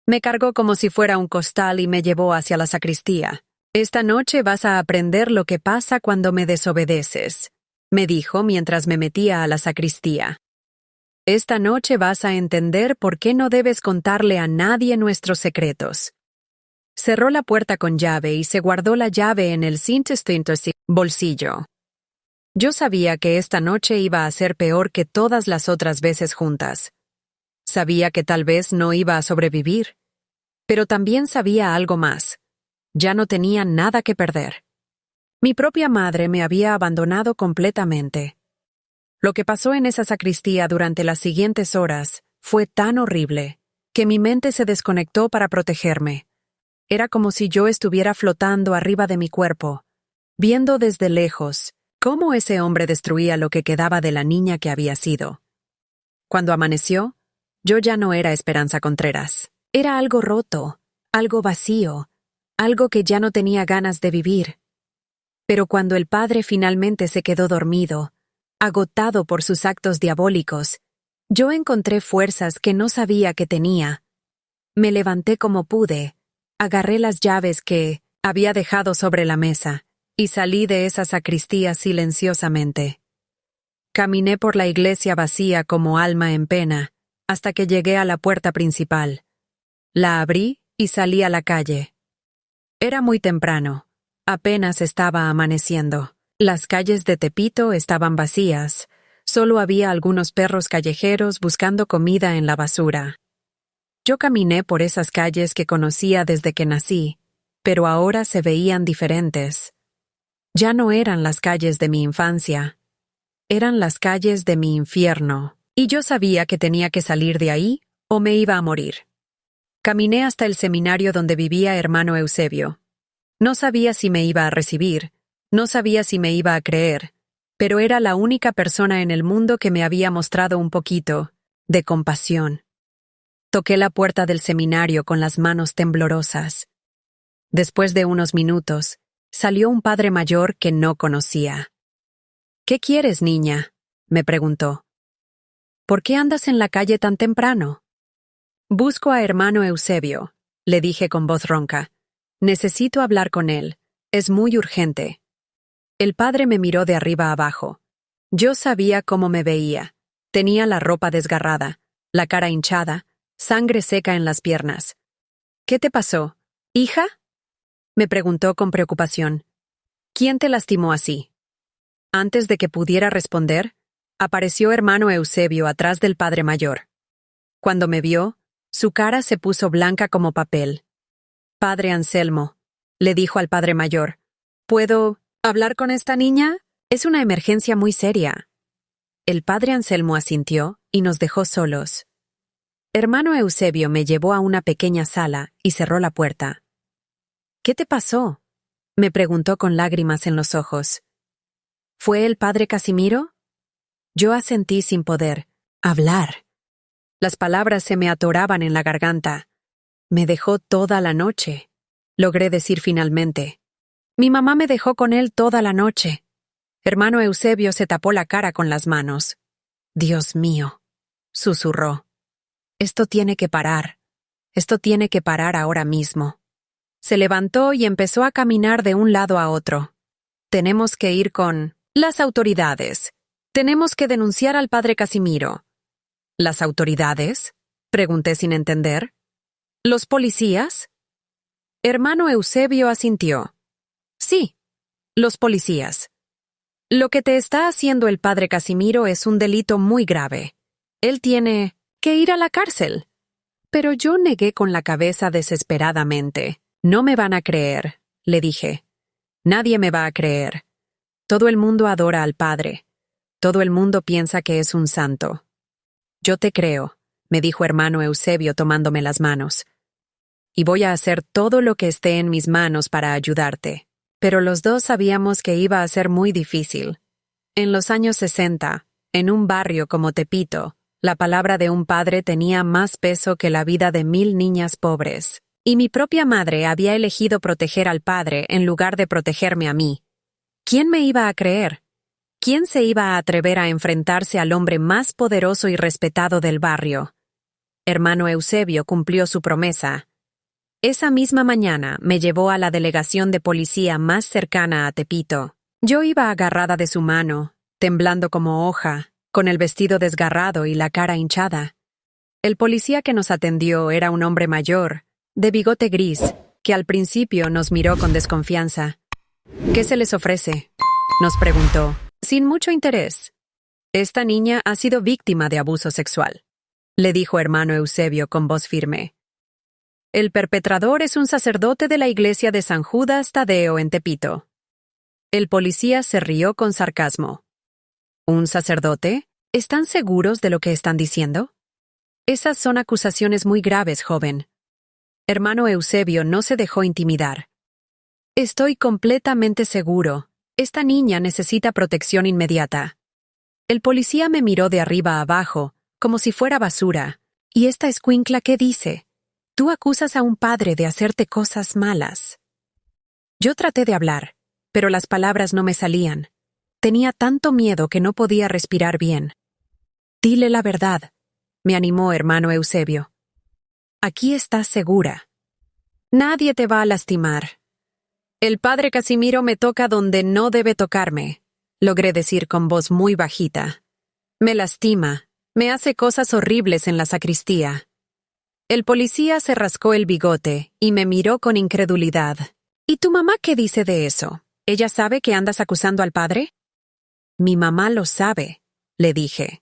Me cargó como si fuera un costal y me llevó hacia la sacristía. «Esta noche vas a aprender lo que pasa cuando me desobedeces», me dijo mientras me metía a la sacristía. «Esta noche vas a entender por qué no debes contarle a nadie nuestros secretos». Cerró la puerta con llave y se guardó la llave en el bolsillo. Yo sabía que esta noche iba a ser peor que todas las otras veces juntas. Sabía que tal vez no iba a sobrevivir, pero también sabía algo más. Ya no tenía nada que perder. Mi propia madre me había abandonado completamente. Lo que pasó en esa sacristía durante las siguientes horas fue tan horrible que mi mente se desconectó para protegerme. Era como si yo estuviera flotando arriba de mi cuerpo, viendo desde lejos cómo ese hombre destruía lo que quedaba de la niña que había sido. Cuando amaneció, yo ya no era Esperanza Contreras. Era algo roto, algo vacío, algo que ya no tenía ganas de vivir. Pero cuando el padre finalmente se quedó dormido, agotado por sus actos diabólicos, Yo encontré fuerzas que no sabía que tenía. Me levanté como pude, agarré las llaves que había dejado sobre la mesa y salí de esa sacristía silenciosamente. Caminé por la iglesia vacía como alma en pena, hasta que llegué a la puerta principal. La abrí y salí a la calle. Era muy temprano. Apenas estaba amaneciendo. Las calles de Tepito estaban vacías. Solo había algunos perros callejeros buscando comida en la basura. Yo caminé por esas calles que conocía desde que nací, pero ahora se veían diferentes. Ya no eran las calles de mi infancia. Eran las calles de mi infierno, y yo sabía que tenía que salir de ahí o me iba a morir. Caminé hasta el seminario donde vivía hermano Eusebio. No sabía si me iba a recibir, no sabía si me iba a creer, pero era la única persona en el mundo que me había mostrado un poquito de compasión. Toqué la puerta del seminario con las manos temblorosas. Después de unos minutos, salió un padre mayor que no conocía. «¿Qué quieres, niña?», me preguntó. «¿Por qué andas en la calle tan temprano?» «Busco a hermano Eusebio», le dije con voz ronca. «Necesito hablar con él. Es muy urgente». El padre me miró de arriba abajo. Yo sabía cómo me veía. Tenía la ropa desgarrada, la cara hinchada, sangre seca en las piernas. «¿Qué te pasó, hija?», me preguntó con preocupación. «¿Quién te lastimó así?». Antes de que pudiera responder, apareció hermano Eusebio atrás del padre mayor. Cuando me vio, su cara se puso blanca como papel. «Padre Anselmo», le dijo al padre mayor, «¿puedo hablar con esta niña? Es una emergencia muy seria». El padre Anselmo asintió y nos dejó solos. Hermano Eusebio me llevó a una pequeña sala y cerró la puerta. «¿Qué te pasó?», me preguntó con lágrimas en los ojos. «¿Fue el padre Casimiro?». Yo asentí sin poder hablar. Las palabras se me atoraban en la garganta. «Me dejó toda la noche», logré decir finalmente. «Mi mamá me dejó con él toda la noche». Hermano Eusebio se tapó la cara con las manos. «Dios mío», susurró. «Esto tiene que parar. Esto tiene que parar ahora mismo». Se levantó y empezó a caminar de un lado a otro. «Tenemos que ir con las autoridades. Tenemos que denunciar al padre Casimiro». «¿Las autoridades?», pregunté sin entender. «¿Los policías?». Hermano Eusebio asintió. «Sí, los policías. Lo que te está haciendo el padre Casimiro es un delito muy grave. Él tiene que ir a la cárcel». Pero yo negué con la cabeza desesperadamente. «No me van a creer», le dije. «Nadie me va a creer. Todo el mundo adora al padre. Todo el mundo piensa que es un santo». «Yo te creo», me dijo hermano Eusebio tomándome las manos. «Y voy a hacer todo lo que esté en mis manos para ayudarte». Pero los dos sabíamos que iba a ser muy difícil. En los años 60, en un barrio como Tepito, la palabra de un padre tenía más peso que la vida de 1000 niñas pobres. Y mi propia madre había elegido proteger al padre en lugar de protegerme a mí. ¿Quién me iba a creer? ¿Quién se iba a atrever a enfrentarse al hombre más poderoso y respetado del barrio? Hermano Eusebio cumplió su promesa. Esa misma mañana me llevó a la delegación de policía más cercana a Tepito. Yo iba agarrada de su mano, temblando como hoja, con el vestido desgarrado y la cara hinchada. El policía que nos atendió era un hombre mayor, de bigote gris, que al principio nos miró con desconfianza. «¿Qué se les ofrece?», nos preguntó, sin mucho interés. «Esta niña ha sido víctima de abuso sexual», le dijo hermano Eusebio con voz firme. «El perpetrador es un sacerdote de la iglesia de San Judas Tadeo en Tepito». El policía se rió con sarcasmo. «¿Un sacerdote? ¿Están seguros de lo que están diciendo?». «Esas son acusaciones muy graves, joven». Hermano Eusebio no se dejó intimidar. «Estoy completamente seguro. Esta niña necesita protección inmediata». El policía me miró de arriba a abajo, como si fuera basura. «¿Y esta escuincla qué dice? Tú acusas a un padre de hacerte cosas malas». Yo traté de hablar, pero las palabras no me salían. Tenía tanto miedo que no podía respirar bien. «Dile la verdad», me animó hermano Eusebio. Aquí estás segura. Nadie te va a lastimar. El padre Casimiro me toca donde no debe tocarme, logré decir con voz muy bajita. Me lastima, me hace cosas horribles en la sacristía. El policía se rascó el bigote y me miró con incredulidad. ¿Y tu mamá qué dice de eso? ¿Ella sabe que andas acusando al padre? Mi mamá lo sabe, le dije.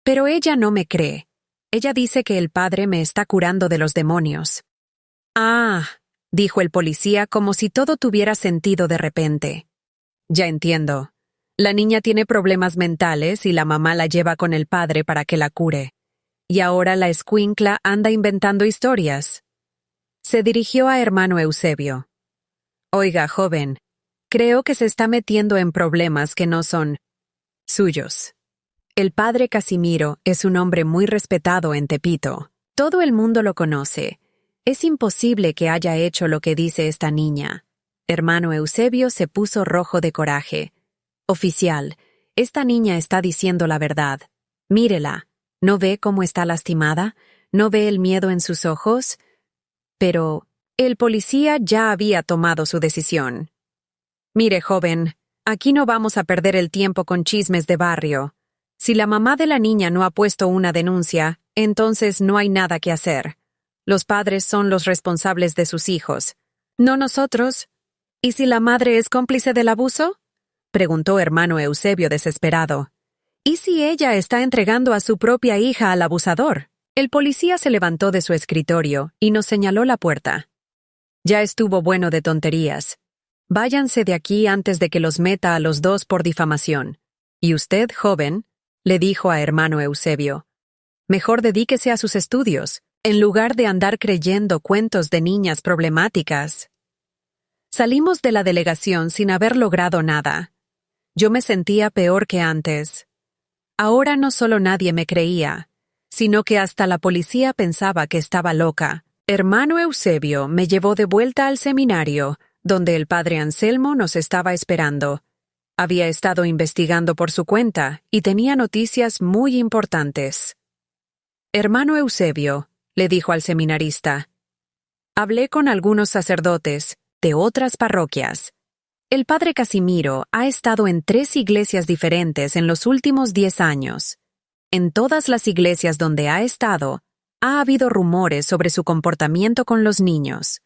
Pero ella no me cree. Ella dice que el padre me está curando de los demonios. Ah, dijo el policía como si todo tuviera sentido de repente. Ya entiendo. La niña tiene problemas mentales y la mamá la lleva con el padre para que la cure. Y ahora la escuincla anda inventando historias. Se dirigió a hermano Eusebio. Oiga, joven, creo que se está metiendo en problemas que no son suyos. El padre Casimiro es un hombre muy respetado en Tepito. Todo el mundo lo conoce. Es imposible que haya hecho lo que dice esta niña. Hermano Eusebio se puso rojo de coraje. Oficial, esta niña está diciendo la verdad. Mírela. ¿No ve cómo está lastimada? ¿No ve el miedo en sus ojos? Pero el policía ya había tomado su decisión. Mire, joven, aquí no vamos a perder el tiempo con chismes de barrio. Si la mamá de la niña no ha puesto una denuncia, entonces no hay nada que hacer. Los padres son los responsables de sus hijos, no nosotros. ¿Y si la madre es cómplice del abuso? Preguntó hermano Eusebio desesperado. ¿Y si ella está entregando a su propia hija al abusador? El policía se levantó de su escritorio y nos señaló la puerta. Ya estuvo bueno de tonterías. Váyanse de aquí antes de que los meta a los dos por difamación. Y usted, joven, le dijo a hermano Eusebio, mejor dedíquese a sus estudios, en lugar de andar creyendo cuentos de niñas problemáticas. Salimos de la delegación sin haber logrado nada. Yo me sentía peor que antes. Ahora no solo nadie me creía, sino que hasta la policía pensaba que estaba loca. Hermano Eusebio me llevó de vuelta al seminario, donde el padre Anselmo nos estaba esperando. Había estado investigando por su cuenta y tenía noticias muy importantes. Hermano Eusebio, le dijo al seminarista, hablé con algunos sacerdotes de otras parroquias. El padre Casimiro ha estado en 3 iglesias diferentes en los últimos 10 años. En todas las iglesias donde ha estado, ha habido rumores sobre su comportamiento con los niños,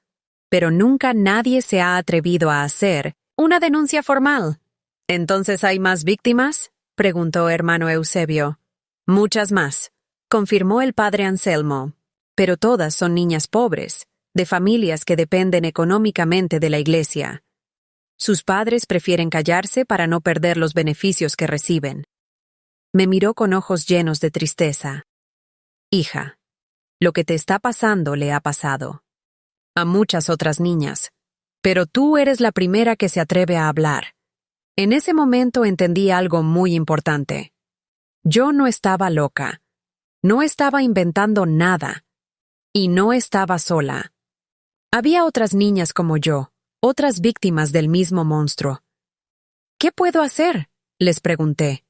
pero nunca nadie se ha atrevido a hacer una denuncia formal. ¿Entonces hay más víctimas?, preguntó hermano Eusebio. Muchas más, confirmó el padre Anselmo, pero todas son niñas pobres, de familias que dependen económicamente de la iglesia. Sus padres prefieren callarse para no perder los beneficios que reciben. Me miró con ojos llenos de tristeza. Hija, lo que te está pasando le ha pasado a muchas otras niñas, pero tú eres la primera que se atreve a hablar. En ese momento entendí algo muy importante. Yo no estaba loca, no estaba inventando nada, y no estaba sola. Había otras niñas como yo, otras víctimas del mismo monstruo. ¿Qué puedo hacer?, les pregunté.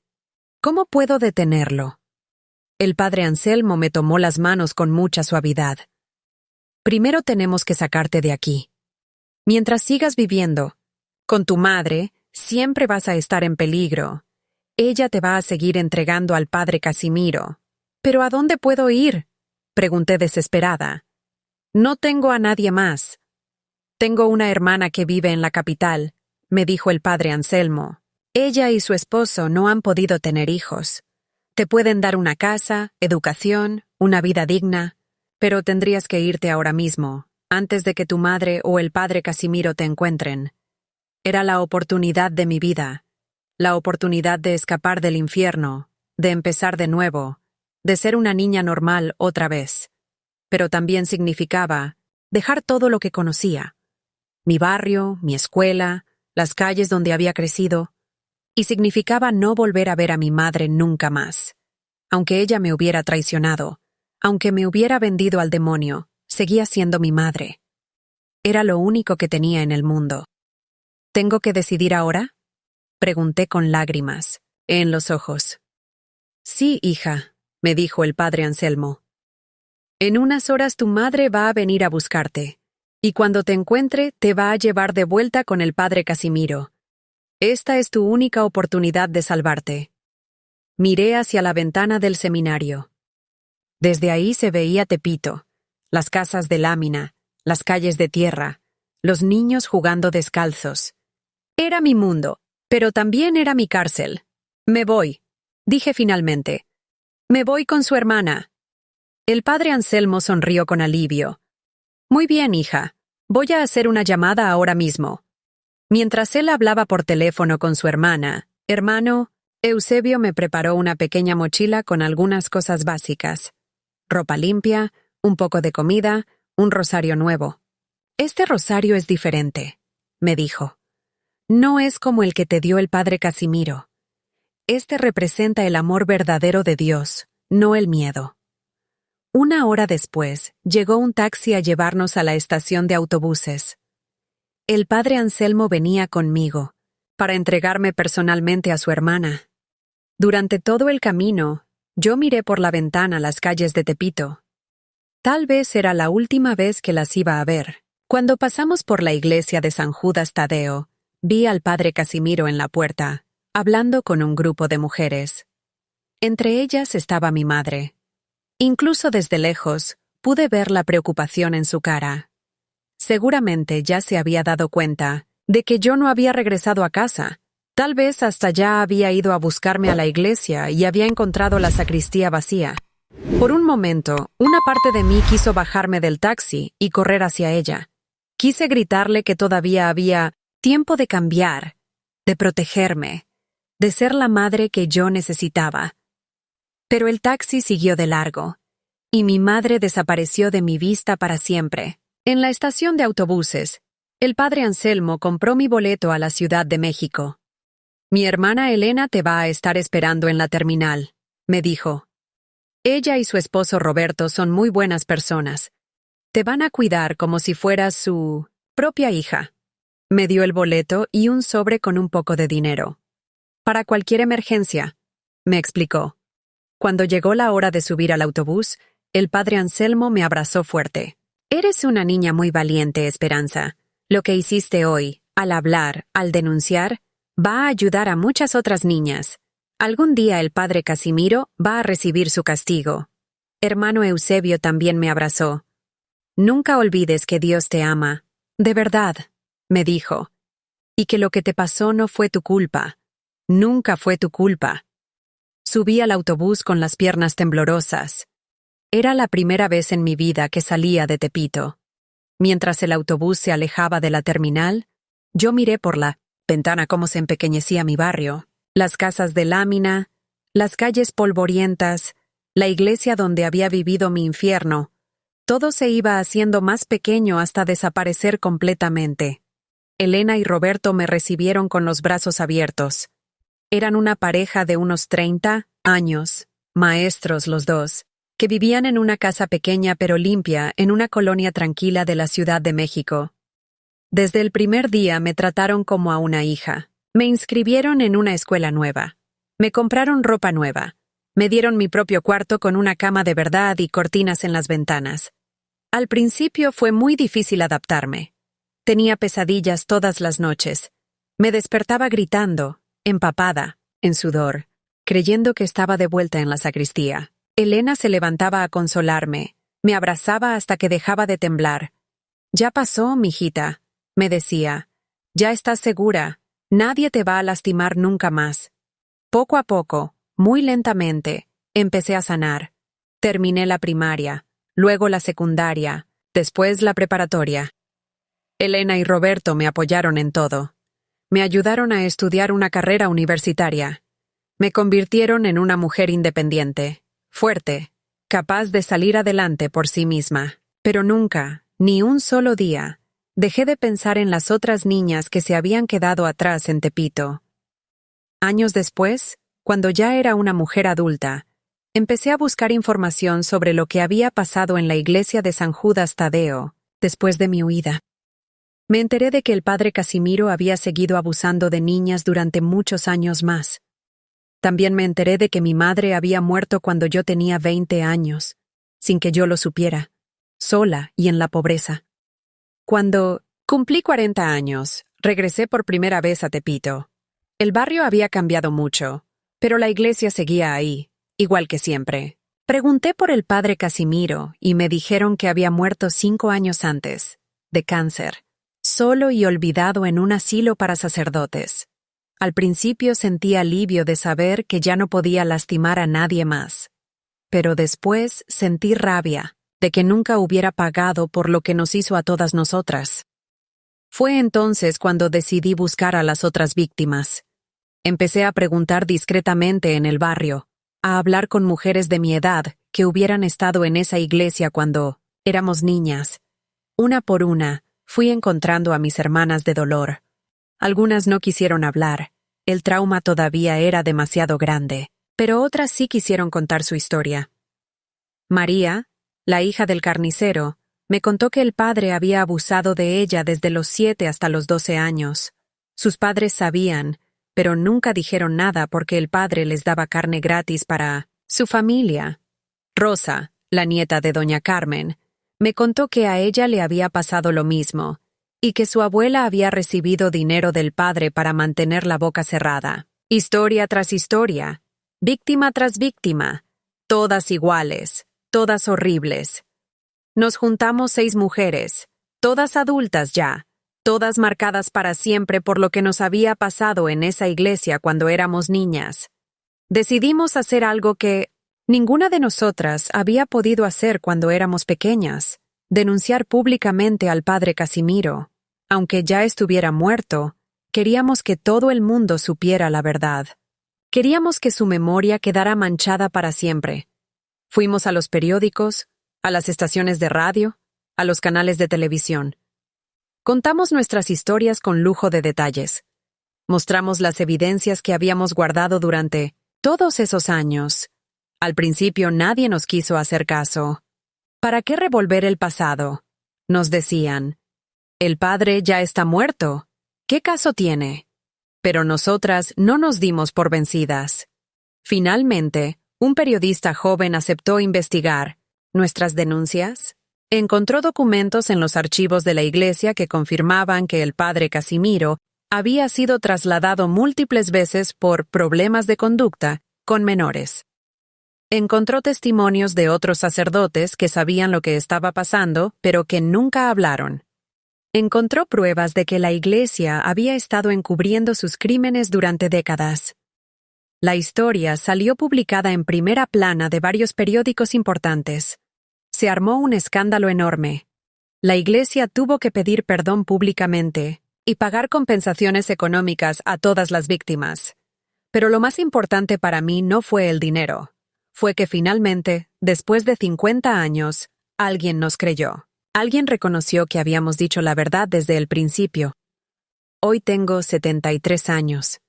¿Cómo puedo detenerlo? El padre Anselmo me tomó las manos con mucha suavidad. Primero tenemos que sacarte de aquí. Mientras sigas viviendo con tu madre, siempre vas a estar en peligro. Ella te va a seguir entregando al padre Casimiro. ¿Pero a dónde puedo ir?, pregunté desesperada. No tengo a nadie más. Tengo una hermana que vive en la capital, me dijo el padre Anselmo. Ella y su esposo no han podido tener hijos. Te pueden dar una casa, educación, una vida digna, pero tendrías que irte ahora mismo, antes de que tu madre o el padre Casimiro te encuentren. Era la oportunidad de mi vida, la oportunidad de escapar del infierno, de empezar de nuevo, de ser una niña normal otra vez. Pero también significaba dejar todo lo que conocía, mi barrio, mi escuela, las calles donde había crecido, y significaba no volver a ver a mi madre nunca más. Aunque ella me hubiera traicionado, aunque me hubiera vendido al demonio, seguía siendo mi madre. Era lo único que tenía en el mundo. ¿Tengo que decidir ahora?, pregunté con lágrimas en los ojos. Sí, hija, me dijo el padre Anselmo. En unas horas tu madre va a venir a buscarte, y cuando te encuentre te va a llevar de vuelta con el padre Casimiro. Esta es tu única oportunidad de salvarte. Miré hacia la ventana del seminario. Desde ahí se veía Tepito, las casas de lámina, las calles de tierra, los niños jugando descalzos. Era mi mundo, pero también era mi cárcel. Me voy, dije finalmente. Me voy con su hermana. El padre Anselmo sonrió con alivio. Muy bien, hija. Voy a hacer una llamada ahora mismo. Mientras él hablaba por teléfono con su hermano, Eusebio me preparó una pequeña mochila con algunas cosas básicas. Ropa limpia, un poco de comida, un rosario nuevo. Este rosario es diferente, me dijo. No es como el que te dio el padre Casimiro. Este representa el amor verdadero de Dios, no el miedo. Una hora después, llegó un taxi a llevarnos a la estación de autobuses. El padre Anselmo venía conmigo, para entregarme personalmente a su hermana. Durante todo el camino, yo miré por la ventana las calles de Tepito. Tal vez era la última vez que las iba a ver. Cuando pasamos por la iglesia de San Judas Tadeo, vi al padre Casimiro en la puerta, hablando con un grupo de mujeres. Entre ellas estaba mi madre. Incluso desde lejos, pude ver la preocupación en su cara. Seguramente ya se había dado cuenta de que yo no había regresado a casa. Tal vez hasta ya había ido a buscarme a la iglesia y había encontrado la sacristía vacía. Por un momento, una parte de mí quiso bajarme del taxi y correr hacia ella. Quise gritarle que todavía había tiempo de cambiar, de protegerme, de ser la madre que yo necesitaba. Pero el taxi siguió de largo, y mi madre desapareció de mi vista para siempre. En la estación de autobuses, el padre Anselmo compró mi boleto a la Ciudad de México. Mi hermana Elena te va a estar esperando en la terminal, me dijo. Ella y su esposo Roberto son muy buenas personas. Te van a cuidar como si fueras su propia hija. Me dio el boleto y un sobre con un poco de dinero. Para cualquier emergencia, me explicó. Cuando llegó la hora de subir al autobús, el padre Anselmo me abrazó fuerte. Eres una niña muy valiente, Esperanza. Lo que hiciste hoy, al hablar, al denunciar, va a ayudar a muchas otras niñas. Algún día el padre Casimiro va a recibir su castigo. Hermano Eusebio también me abrazó. Nunca olvides que Dios te ama. De verdad, me dijo. Y que lo que te pasó no fue tu culpa. Nunca fue tu culpa. Subí al autobús con las piernas temblorosas. Era la primera vez en mi vida que salía de Tepito. Mientras el autobús se alejaba de la terminal, yo miré por la ventana cómo se empequeñecía mi barrio, las casas de lámina, las calles polvorientas, la iglesia donde había vivido mi infierno. Todo se iba haciendo más pequeño hasta desaparecer completamente. Elena y Roberto me recibieron con los brazos abiertos. Eran una pareja de unos 30 años, maestros los dos, que vivían en una casa pequeña pero limpia en una colonia tranquila de la Ciudad de México. Desde el primer día me trataron como a una hija. Me inscribieron en una escuela nueva. Me compraron ropa nueva. Me dieron mi propio cuarto con una cama de verdad y cortinas en las ventanas. Al principio fue muy difícil adaptarme. Tenía pesadillas todas las noches. Me despertaba gritando, empapada, en sudor, creyendo que estaba de vuelta en la sacristía. Elena se levantaba a consolarme, me abrazaba hasta que dejaba de temblar. «Ya pasó, mijita», me decía. «Ya estás segura, nadie te va a lastimar nunca más». Poco a poco, muy lentamente, empecé a sanar. Terminé la primaria, luego la secundaria, después la preparatoria. Elena y Roberto me apoyaron en todo. Me ayudaron a estudiar una carrera universitaria. Me convirtieron en una mujer independiente, fuerte, capaz de salir adelante por sí misma. Pero nunca, ni un solo día, dejé de pensar en las otras niñas que se habían quedado atrás en Tepito. Años después, cuando ya era una mujer adulta, empecé a buscar información sobre lo que había pasado en la iglesia de San Judas Tadeo, después de mi huida. Me enteré de que el padre Casimiro había seguido abusando de niñas durante muchos años más. También me enteré de que mi madre había muerto cuando yo tenía 20 años, sin que yo lo supiera, sola y en la pobreza. Cuando cumplí 40 años, regresé por primera vez a Tepito. El barrio había cambiado mucho, pero la iglesia seguía ahí, igual que siempre. Pregunté por el padre Casimiro y me dijeron que había muerto 5 años antes, de cáncer, solo y olvidado en un asilo para sacerdotes. Al principio sentí alivio de saber que ya no podía lastimar a nadie más. Pero después sentí rabia de que nunca hubiera pagado por lo que nos hizo a todas nosotras. Fue entonces cuando decidí buscar a las otras víctimas. Empecé a preguntar discretamente en el barrio, a hablar con mujeres de mi edad que hubieran estado en esa iglesia cuando éramos niñas. Una por una, fui encontrando a mis hermanas de dolor. Algunas no quisieron hablar, el trauma todavía era demasiado grande, pero otras sí quisieron contar su historia. María, la hija del carnicero, me contó que el padre había abusado de ella desde los 7 hasta los 12 años. Sus padres sabían, pero nunca dijeron nada porque el padre les daba carne gratis para su familia. Rosa, la nieta de doña Carmen, me contó que a ella le había pasado lo mismo, y que su abuela había recibido dinero del padre para mantener la boca cerrada. Historia tras historia, víctima tras víctima, todas iguales, todas horribles. Nos juntamos 6 mujeres, todas adultas ya, todas marcadas para siempre por lo que nos había pasado en esa iglesia cuando éramos niñas. Decidimos hacer algo que ninguna de nosotras había podido hacer cuando éramos pequeñas, denunciar públicamente al padre Casimiro. Aunque ya estuviera muerto, queríamos que todo el mundo supiera la verdad. Queríamos que su memoria quedara manchada para siempre. Fuimos a los periódicos, a las estaciones de radio, a los canales de televisión. Contamos nuestras historias con lujo de detalles. Mostramos las evidencias que habíamos guardado durante todos esos años. Al principio nadie nos quiso hacer caso. ¿Para qué revolver el pasado?, nos decían. El padre ya está muerto. ¿Qué caso tiene? Pero nosotras no nos dimos por vencidas. Finalmente, un periodista joven aceptó investigar nuestras denuncias. Encontró documentos en los archivos de la iglesia que confirmaban que el padre Casimiro había sido trasladado múltiples veces por problemas de conducta con menores. Encontró testimonios de otros sacerdotes que sabían lo que estaba pasando, pero que nunca hablaron. Encontró pruebas de que la iglesia había estado encubriendo sus crímenes durante décadas. La historia salió publicada en primera plana de varios periódicos importantes. Se armó un escándalo enorme. La iglesia tuvo que pedir perdón públicamente y pagar compensaciones económicas a todas las víctimas. Pero lo más importante para mí no fue el dinero. Fue que finalmente, después de 50 años, alguien nos creyó. Alguien reconoció que habíamos dicho la verdad desde el principio. Hoy tengo 73 años.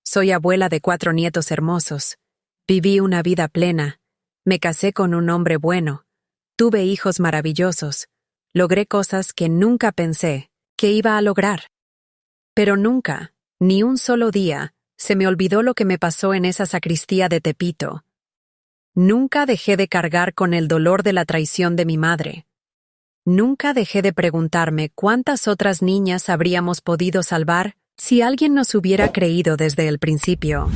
Soy abuela de 4 nietos hermosos. Viví una vida plena. Me casé con un hombre bueno. Tuve hijos maravillosos. Logré cosas que nunca pensé que iba a lograr. Pero nunca, ni un solo día, se me olvidó lo que me pasó en esa sacristía de Tepito. Nunca dejé de cargar con el dolor de la traición de mi madre. Nunca dejé de preguntarme cuántas otras niñas habríamos podido salvar si alguien nos hubiera creído desde el principio.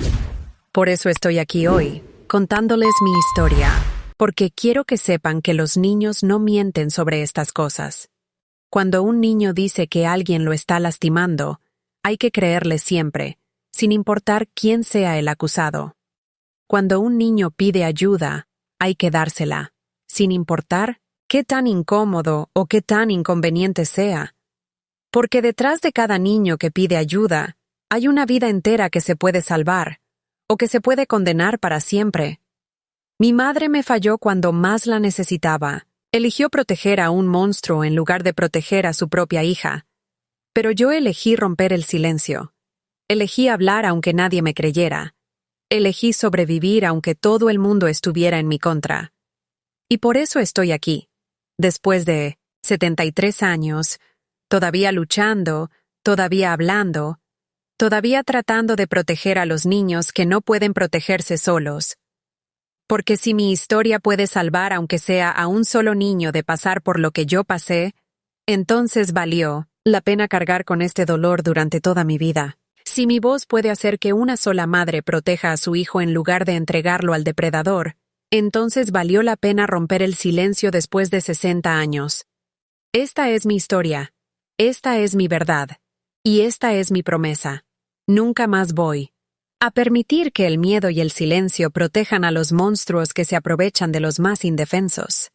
Por eso estoy aquí hoy, contándoles mi historia, porque quiero que sepan que los niños no mienten sobre estas cosas. Cuando un niño dice que alguien lo está lastimando, hay que creerle siempre, sin importar quién sea el acusado. Cuando un niño pide ayuda, hay que dársela, sin importar qué tan incómodo o qué tan inconveniente sea. Porque detrás de cada niño que pide ayuda, hay una vida entera que se puede salvar, o que se puede condenar para siempre. Mi madre me falló cuando más la necesitaba. Eligió proteger a un monstruo en lugar de proteger a su propia hija. Pero yo elegí romper el silencio. Elegí hablar aunque nadie me creyera. Elegí sobrevivir aunque todo el mundo estuviera en mi contra. Y por eso estoy aquí. Después de 73 años, todavía luchando, todavía hablando, todavía tratando de proteger a los niños que no pueden protegerse solos. Porque si mi historia puede salvar aunque sea a un solo niño de pasar por lo que yo pasé, entonces valió la pena cargar con este dolor durante toda mi vida. Si mi voz puede hacer que una sola madre proteja a su hijo en lugar de entregarlo al depredador, entonces valió la pena romper el silencio después de 60 años. Esta es mi historia, esta es mi verdad, y esta es mi promesa. Nunca más voy a permitir que el miedo y el silencio protejan a los monstruos que se aprovechan de los más indefensos.